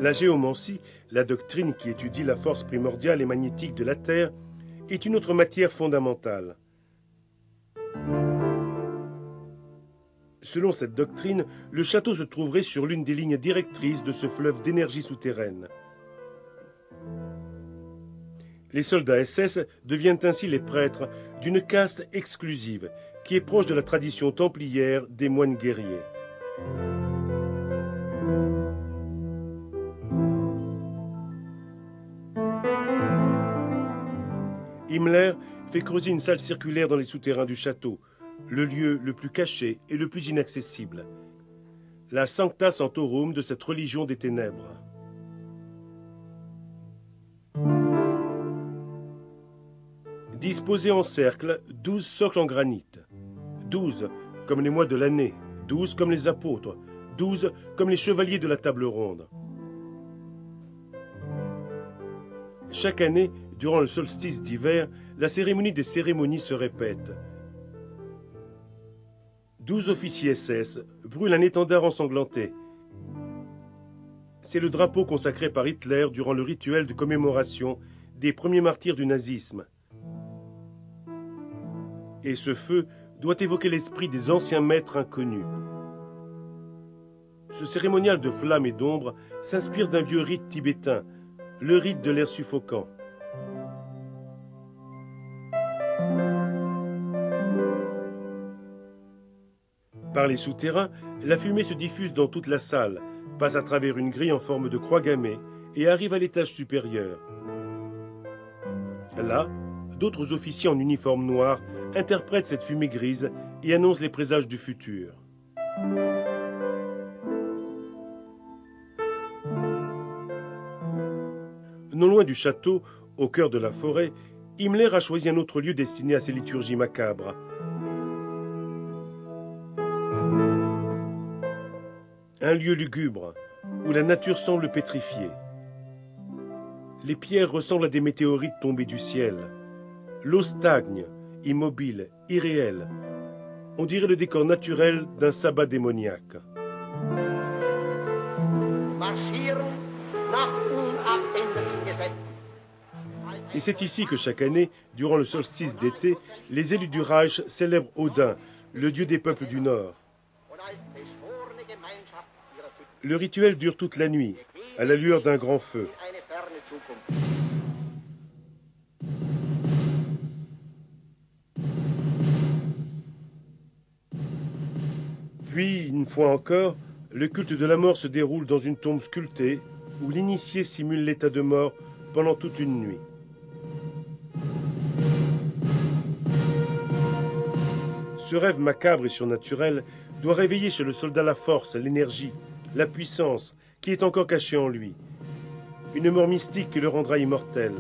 La géomancie, la doctrine qui étudie la force primordiale et magnétique de la Terre, est une autre matière fondamentale. Selon cette doctrine, le château se trouverait sur l'une des lignes directrices de ce fleuve d'énergie souterraine. Les soldats SS deviennent ainsi les prêtres d'une caste exclusive qui est proche de la tradition templière des moines guerriers. Himmler fait creuser une salle circulaire dans les souterrains du château, le lieu le plus caché et le plus inaccessible. La Sancta Sanctorum de cette religion des ténèbres. Disposés en cercle, 12 socles en granit. 12 comme les mois de l'année, 12 comme les apôtres, 12 comme les chevaliers de la table ronde. Chaque année, durant le solstice d'hiver, la cérémonie des cérémonies se répète. 12 officiers SS brûlent un étendard ensanglanté. C'est le drapeau consacré par Hitler durant le rituel de commémoration des premiers martyrs du nazisme. Et ce feu doit évoquer l'esprit des anciens maîtres inconnus. Ce cérémonial de flammes et d'ombre s'inspire d'un vieux rite tibétain, le rite de l'air suffocant. Par les souterrains, la fumée se diffuse dans toute la salle, passe à travers une grille en forme de croix gammée et arrive à l'étage supérieur. Là, d'autres officiers en uniforme noir interprètent cette fumée grise et annoncent les présages du futur. Non loin du château, au cœur de la forêt, Himmler a choisi un autre lieu destiné à ses liturgies macabres. Un lieu lugubre, où la nature semble pétrifiée. Les pierres ressemblent à des météorites tombées du ciel. L'eau stagne, immobile, irréelle. On dirait le décor naturel d'un sabbat démoniaque. Et c'est ici que chaque année, durant le solstice d'été, les élus du Reich célèbrent Odin, le dieu des peuples du Nord. Le rituel dure toute la nuit, à la lueur d'un grand feu. Puis, une fois encore, le culte de la mort se déroule dans une tombe sculptée où l'initié simule l'état de mort pendant toute une nuit. Ce rêve macabre et surnaturel doit réveiller chez le soldat la force, l'énergie, la puissance qui est encore cachée en lui. Une mort mystique qui le rendra immortel.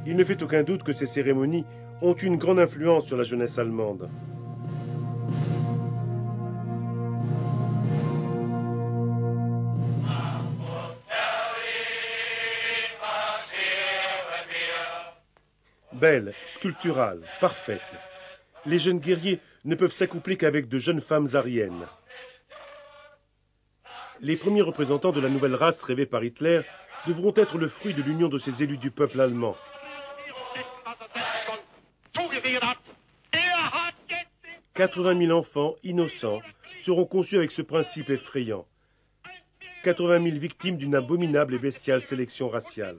Il ne fait aucun doute que ces cérémonies ont une grande influence sur la jeunesse allemande. Belle, sculpturale, parfaite. Les jeunes guerriers ne peuvent s'accoupler qu'avec de jeunes femmes aryennes. Les premiers représentants de la nouvelle race rêvée par Hitler devront être le fruit de l'union de ces élus du peuple allemand. 80 000 enfants innocents seront conçus avec ce principe effrayant. 80 000 victimes d'une abominable et bestiale sélection raciale.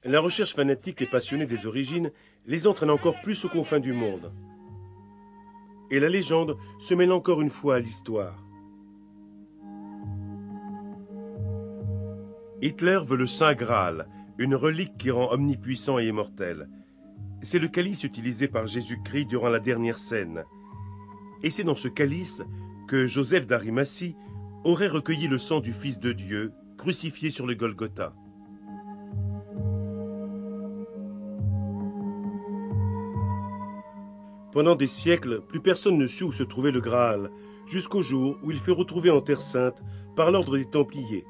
La recherche fanatique et passionnée des origines les entraîne encore plus aux confins du monde. Et la légende se mêle encore une fois à l'histoire. Hitler veut le Saint Graal, une relique qui rend omnipuissant et immortel. C'est le calice utilisé par Jésus-Christ durant la dernière scène. Et c'est dans ce calice que Joseph d'Arimathie aurait recueilli le sang du Fils de Dieu, crucifié sur le Golgotha. Pendant des siècles, plus personne ne sut où se trouvait le Graal, jusqu'au jour où il fut retrouvé en Terre Sainte par l'ordre des Templiers,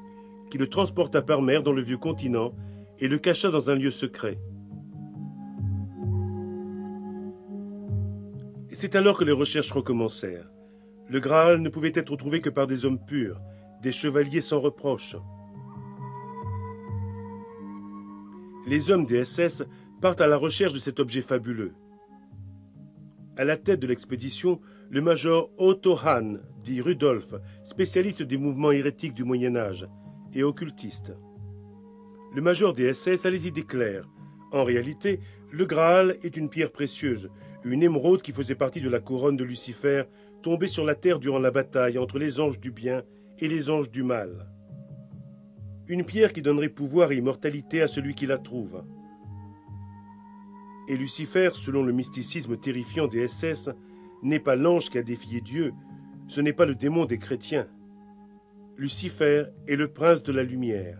qui le transporta par mer dans le vieux continent et le cacha dans un lieu secret. C'est alors que les recherches recommencèrent. Le Graal ne pouvait être trouvé que par des hommes purs, des chevaliers sans reproche. Les hommes des SS partent à la recherche de cet objet fabuleux. À la tête de l'expédition, le major Otto Hahn, dit Rudolf, spécialiste des mouvements hérétiques du Moyen-Âge et occultiste. Le major des SS a les idées claires. En réalité, le Graal est une pierre précieuse, une émeraude qui faisait partie de la couronne de Lucifer, tombée sur la terre durant la bataille entre les anges du bien et les anges du mal. Une pierre qui donnerait pouvoir et immortalité à celui qui la trouve. Et Lucifer, selon le mysticisme terrifiant des SS, n'est pas l'ange qui a défié Dieu, ce n'est pas le démon des chrétiens. Lucifer est le prince de la lumière.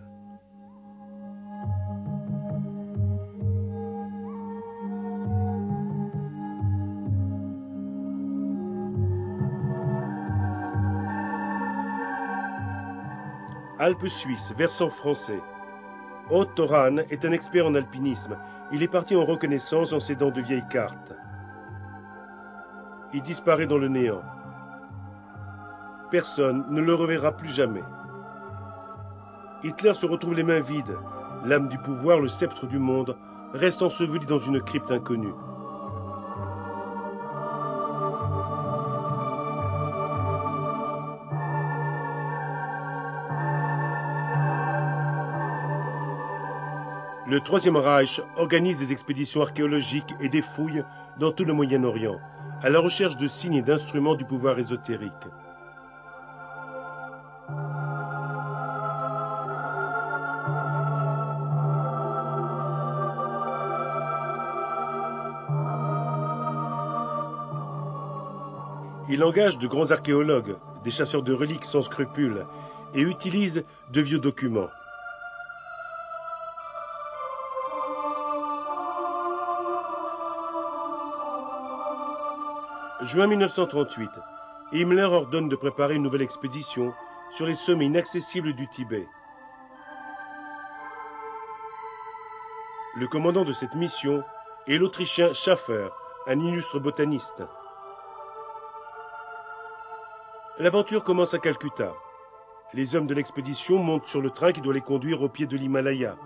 Alpes suisses, versant français. Otto Hahn est un expert en alpinisme. Il est parti en reconnaissance en s'aidant de vieilles cartes. Il disparaît dans le néant. Personne ne le reverra plus jamais. Hitler se retrouve les mains vides. L'âme du pouvoir, le sceptre du monde, reste enseveli dans une crypte inconnue. Le Troisième Reich organise des expéditions archéologiques et des fouilles dans tout le Moyen-Orient, à la recherche de signes et d'instruments du pouvoir ésotérique. Il engage de grands archéologues, des chasseurs de reliques sans scrupules, et utilise de vieux documents. Juin 1938, Himmler ordonne de préparer une nouvelle expédition sur les sommets inaccessibles du Tibet. Le commandant de cette mission est l'Autrichien Schäfer, un illustre botaniste. L'aventure commence à Calcutta. Les hommes de l'expédition montent sur le train qui doit les conduire au pied de l'Himalaya.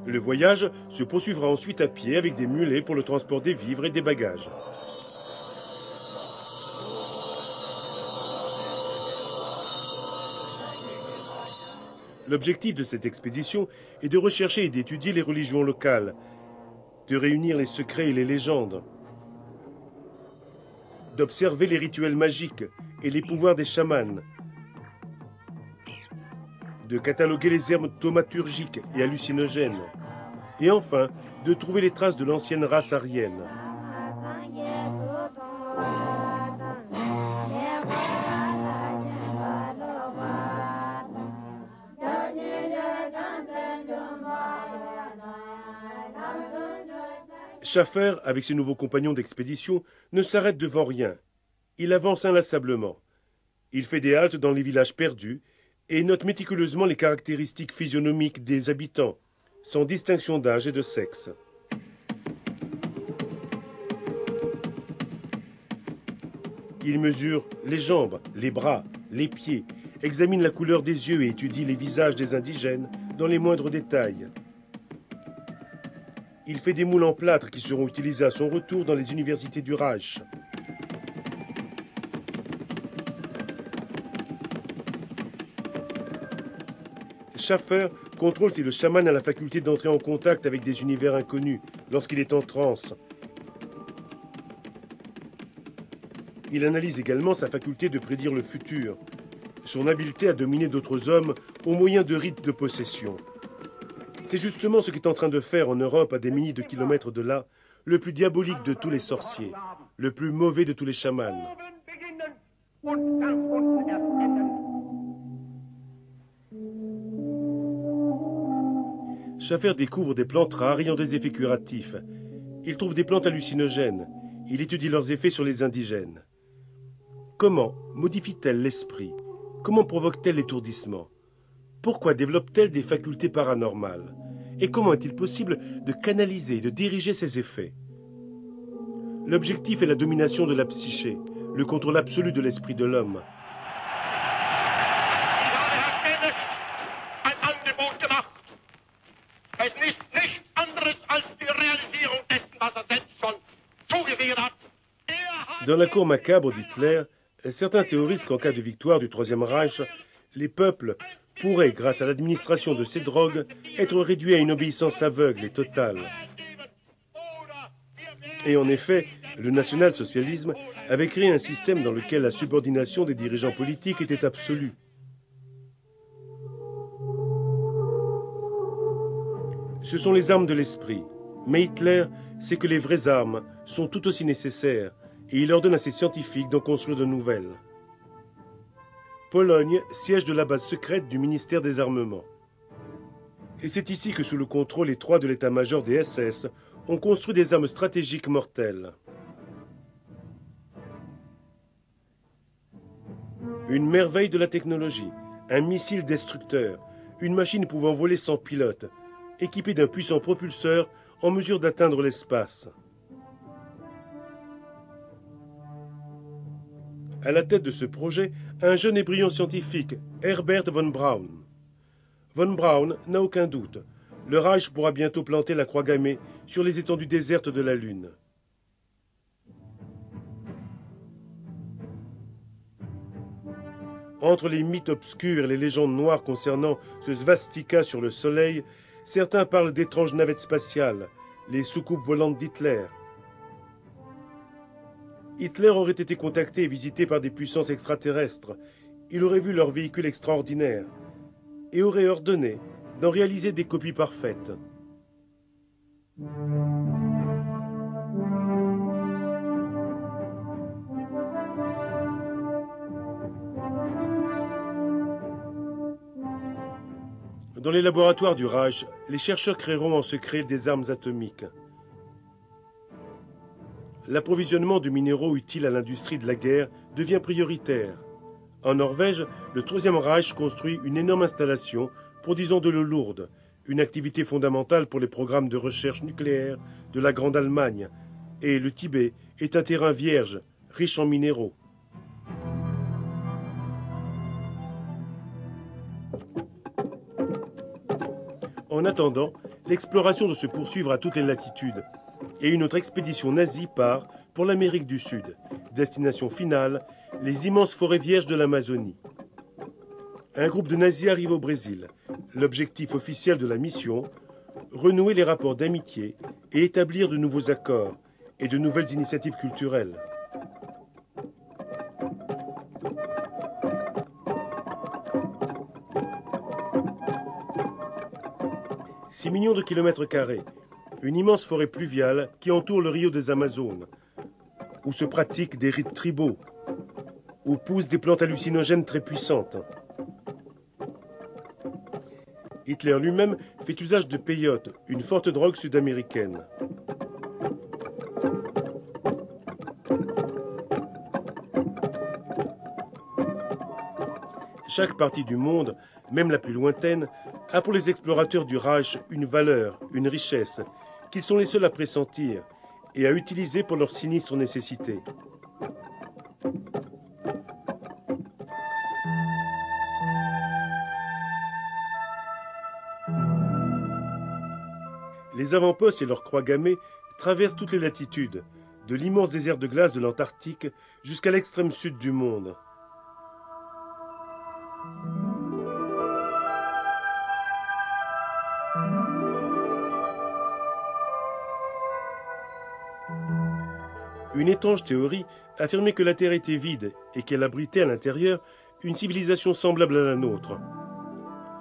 Le voyage se poursuivra ensuite à pied avec des mulets pour le transport des vivres et des bagages. L'objectif de cette expédition est de rechercher et d'étudier les religions locales, de réunir les secrets et les légendes, d'observer les rituels magiques et les pouvoirs des chamans, de cataloguer les herbes thaumaturgiques et hallucinogènes, et enfin de trouver les traces de l'ancienne race aryenne. Schäfer, avec ses nouveaux compagnons d'expédition, ne s'arrête devant rien. Il avance inlassablement. Il fait des haltes dans les villages perdus et note méticuleusement les caractéristiques physionomiques des habitants, sans distinction d'âge et de sexe. Il mesure les jambes, les bras, les pieds, examine la couleur des yeux et étudie les visages des indigènes dans les moindres détails. Il fait des moules en plâtre qui seront utilisés à son retour dans les universités du Reich. Schaffer contrôle si le chaman a la faculté d'entrer en contact avec des univers inconnus lorsqu'il est en transe. Il analyse également sa faculté de prédire le futur, son habileté à dominer d'autres hommes au moyen de rites de possession. C'est justement ce qu'est en train de faire en Europe, à des milliers de kilomètres de là, le plus diabolique de tous les sorciers, le plus mauvais de tous les chamans. Schaffer découvre des plantes rares ayant des effets curatifs. Il trouve des plantes hallucinogènes. Il étudie leurs effets sur les indigènes. Comment modifie-t-elle l'esprit? Comment provoque-t-elle l'étourdissement? Pourquoi développe-t-elle des facultés paranormales? Et comment est-il possible de canaliser et de diriger ces effets? L'objectif est la domination de la psyché, le contrôle absolu de l'esprit de l'homme. Dans la cour macabre d'Hitler, certains théorisent qu'en cas de victoire du Troisième Reich, les peuples pourraient, grâce à l'administration de ces drogues, être réduits à une obéissance aveugle et totale. Et en effet, le national-socialisme avait créé un système dans lequel la subordination des dirigeants politiques était absolue. Ce sont les armes de l'esprit. Mais Hitler sait que les vraies armes sont tout aussi nécessaires et il ordonne à ses scientifiques d'en construire de nouvelles. Pologne, siège de la base secrète du ministère des Armements. Et c'est ici que, sous le contrôle étroit de l'état-major des SS, on construit des armes stratégiques mortelles. Une merveille de la technologie, un missile destructeur, une machine pouvant voler sans pilote, équipée d'un puissant propulseur en mesure d'atteindre l'espace. À la tête de ce projet, un jeune et brillant scientifique, Herbert von Braun. Von Braun n'a aucun doute. Le Reich pourra bientôt planter la croix gammée sur les étendues désertes de la Lune. Entre les mythes obscurs et les légendes noires concernant ce svastika sur le Soleil, certains parlent d'étranges navettes spatiales, les soucoupes volantes d'Hitler. Hitler aurait été contacté et visité par des puissances extraterrestres. Il aurait vu leurs véhicules extraordinaires et aurait ordonné d'en réaliser des copies parfaites. Dans les laboratoires du Reich, les chercheurs créeront en secret des armes atomiques. L'approvisionnement de minéraux utiles à l'industrie de la guerre devient prioritaire. En Norvège, le Troisième Reich construit une énorme installation produisant de l'eau lourde, une activité fondamentale pour les programmes de recherche nucléaire de la Grande Allemagne. Et le Tibet est un terrain vierge, riche en minéraux. En attendant, l'exploration doit se poursuivre à toutes les latitudes, et une autre expédition nazie part pour l'Amérique du Sud. Destination finale, les immenses forêts vierges de l'Amazonie. Un groupe de nazis arrive au Brésil. L'objectif officiel de la mission, renouer les rapports d'amitié et établir de nouveaux accords et de nouvelles initiatives culturelles. « 6 millions de kilomètres carrés, une immense forêt pluviale qui entoure le Rio des Amazones, où se pratiquent des rites tribaux, où poussent des plantes hallucinogènes très puissantes. Hitler lui-même fait usage de peyote, une forte drogue sud-américaine. Chaque partie du monde, même la plus lointaine, a pour les explorateurs du Reich une valeur, une richesse, qu'ils sont les seuls à pressentir et à utiliser pour leurs sinistres nécessités. Les avant-postes et leurs croix gammées traversent toutes les latitudes, de l'immense désert de glace de l'Antarctique jusqu'à l'extrême sud du monde. Une étrange théorie affirmait que la Terre était vide et qu'elle abritait à l'intérieur une civilisation semblable à la nôtre.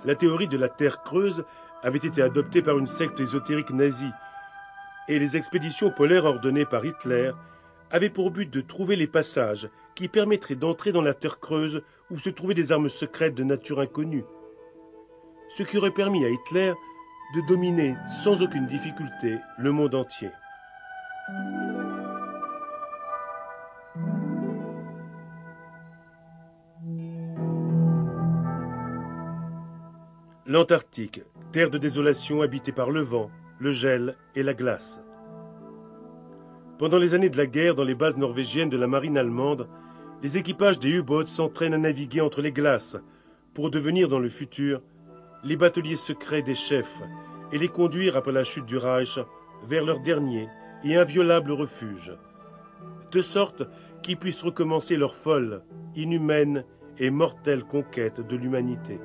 La théorie de la Terre creuse avait été adoptée par une secte ésotérique nazie, et les expéditions polaires ordonnées par Hitler avaient pour but de trouver les passages qui permettraient d'entrer dans la Terre creuse où se trouvaient des armes secrètes de nature inconnue, ce qui aurait permis à Hitler de dominer sans aucune difficulté le monde entier. L'Antarctique, terre de désolation habitée par le vent, le gel et la glace. Pendant les années de la guerre, dans les bases norvégiennes de la marine allemande, les équipages des U-boats s'entraînent à naviguer entre les glaces pour devenir dans le futur les bateliers secrets des chefs et les conduire après la chute du Reich vers leur dernier et inviolable refuge, de sorte qu'ils puissent recommencer leur folle, inhumaine et mortelle conquête de l'humanité.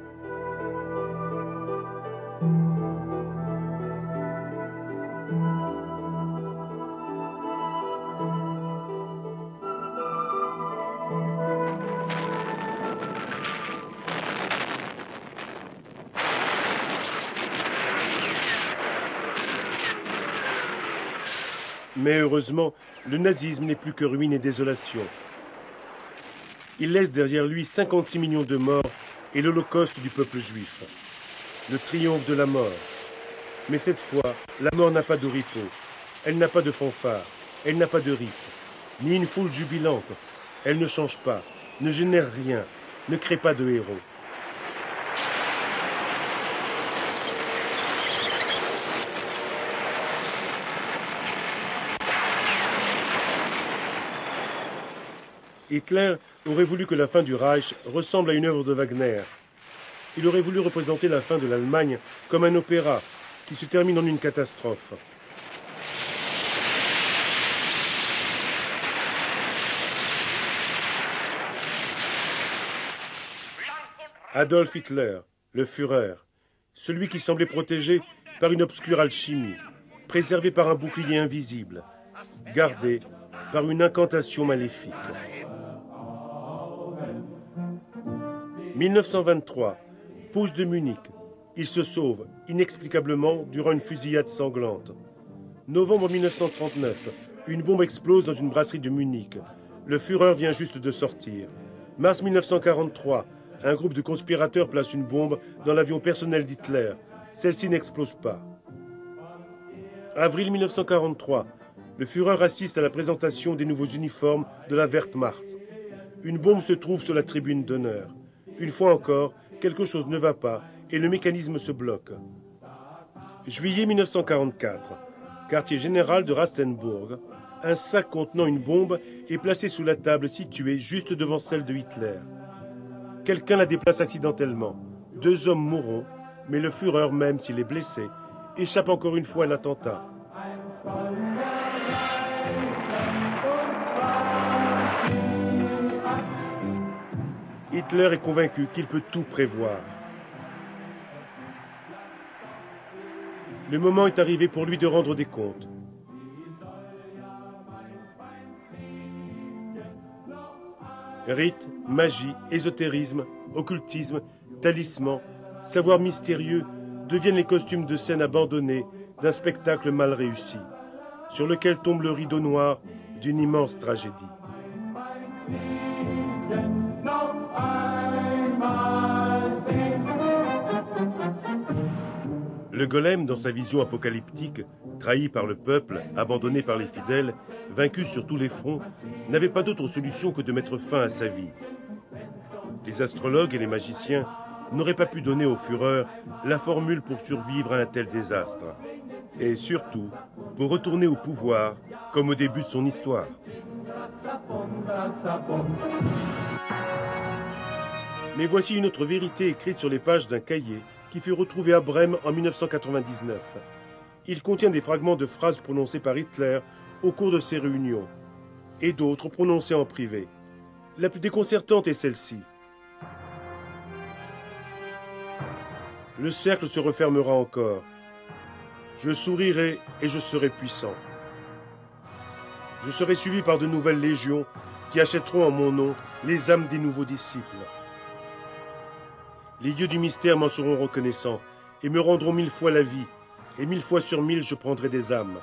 Mais heureusement, le nazisme n'est plus que ruine et désolation. Il laisse derrière lui 56 millions de morts et l'holocauste du peuple juif. Le triomphe de la mort. Mais cette fois, la mort n'a pas de repos. Elle n'a pas de fanfare. Elle n'a pas de rite. Ni une foule jubilante. Elle ne change pas, ne génère rien, ne crée pas de héros. Hitler aurait voulu que la fin du Reich ressemble à une œuvre de Wagner. Il aurait voulu représenter la fin de l'Allemagne comme un opéra qui se termine en une catastrophe. Adolf Hitler, le Führer, celui qui semblait protégé par une obscure alchimie, préservé par un bouclier invisible, gardé par une incantation maléfique. 1923, Push de Munich. Il se sauve, inexplicablement, durant une fusillade sanglante. Novembre 1939, une bombe explose dans une brasserie de Munich. Le Führer vient juste de sortir. Mars 1943, un groupe de conspirateurs place une bombe dans l'avion personnel d'Hitler. Celle-ci n'explose pas. Avril 1943, le Führer assiste à la présentation des nouveaux uniformes de la Wehrmacht. Une bombe se trouve sur la tribune d'honneur. Une fois encore, quelque chose ne va pas et le mécanisme se bloque. Juillet 1944, quartier général de Rastenburg, un sac contenant une bombe est placé sous la table située juste devant celle de Hitler. Quelqu'un la déplace accidentellement. 2 hommes mourront, mais le Führer, même s'il est blessé, échappe encore une fois à l'attentat. Hitler est convaincu qu'il peut tout prévoir. Le moment est arrivé pour lui de rendre des comptes. Rites, magie, ésotérisme, occultisme, talisman, savoir mystérieux deviennent les costumes de scène abandonnés d'un spectacle mal réussi, sur lequel tombe le rideau noir d'une immense tragédie. Le golem, dans sa vision apocalyptique, trahi par le peuple, abandonné par les fidèles, vaincu sur tous les fronts, n'avait pas d'autre solution que de mettre fin à sa vie. Les astrologues et les magiciens n'auraient pas pu donner au Führer la formule pour survivre à un tel désastre. Et surtout, pour retourner au pouvoir, comme au début de son histoire. Mais voici une autre vérité écrite sur les pages d'un cahier qui fut retrouvé à Brême en 1999. Il contient des fragments de phrases prononcées par Hitler au cours de ces réunions, et d'autres prononcées en privé. La plus déconcertante est celle-ci. Le cercle se refermera encore. Je sourirai et je serai puissant. Je serai suivi par de nouvelles légions qui achèteront en mon nom les âmes des nouveaux disciples. Les dieux du mystère m'en seront reconnaissants et me rendront 1000 fois la vie, et 1000 fois sur 1000 je prendrai des âmes.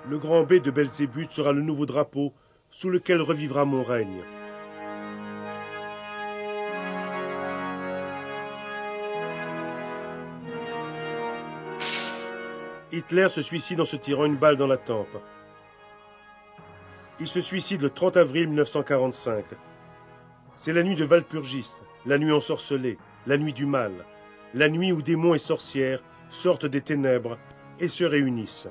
Le grand B de Belzébuth sera le nouveau drapeau sous lequel revivra mon règne. Hitler se suicide en se tirant une balle dans la tempe. Il se suicide le 30 avril 1945. C'est la nuit de Walpurgis, la nuit ensorcelée, la nuit du mal, la nuit où démons et sorcières sortent des ténèbres et se réunissent.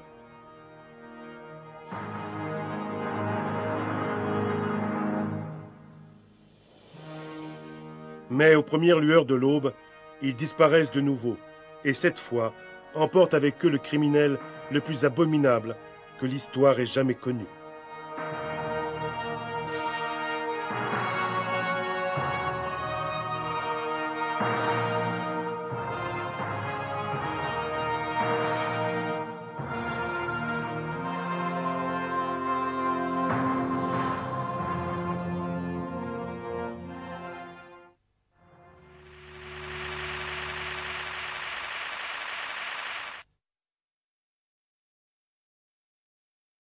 Mais aux premières lueurs de l'aube, ils disparaissent de nouveau, et cette fois, emportent avec eux le criminel le plus abominable que l'histoire ait jamais connu.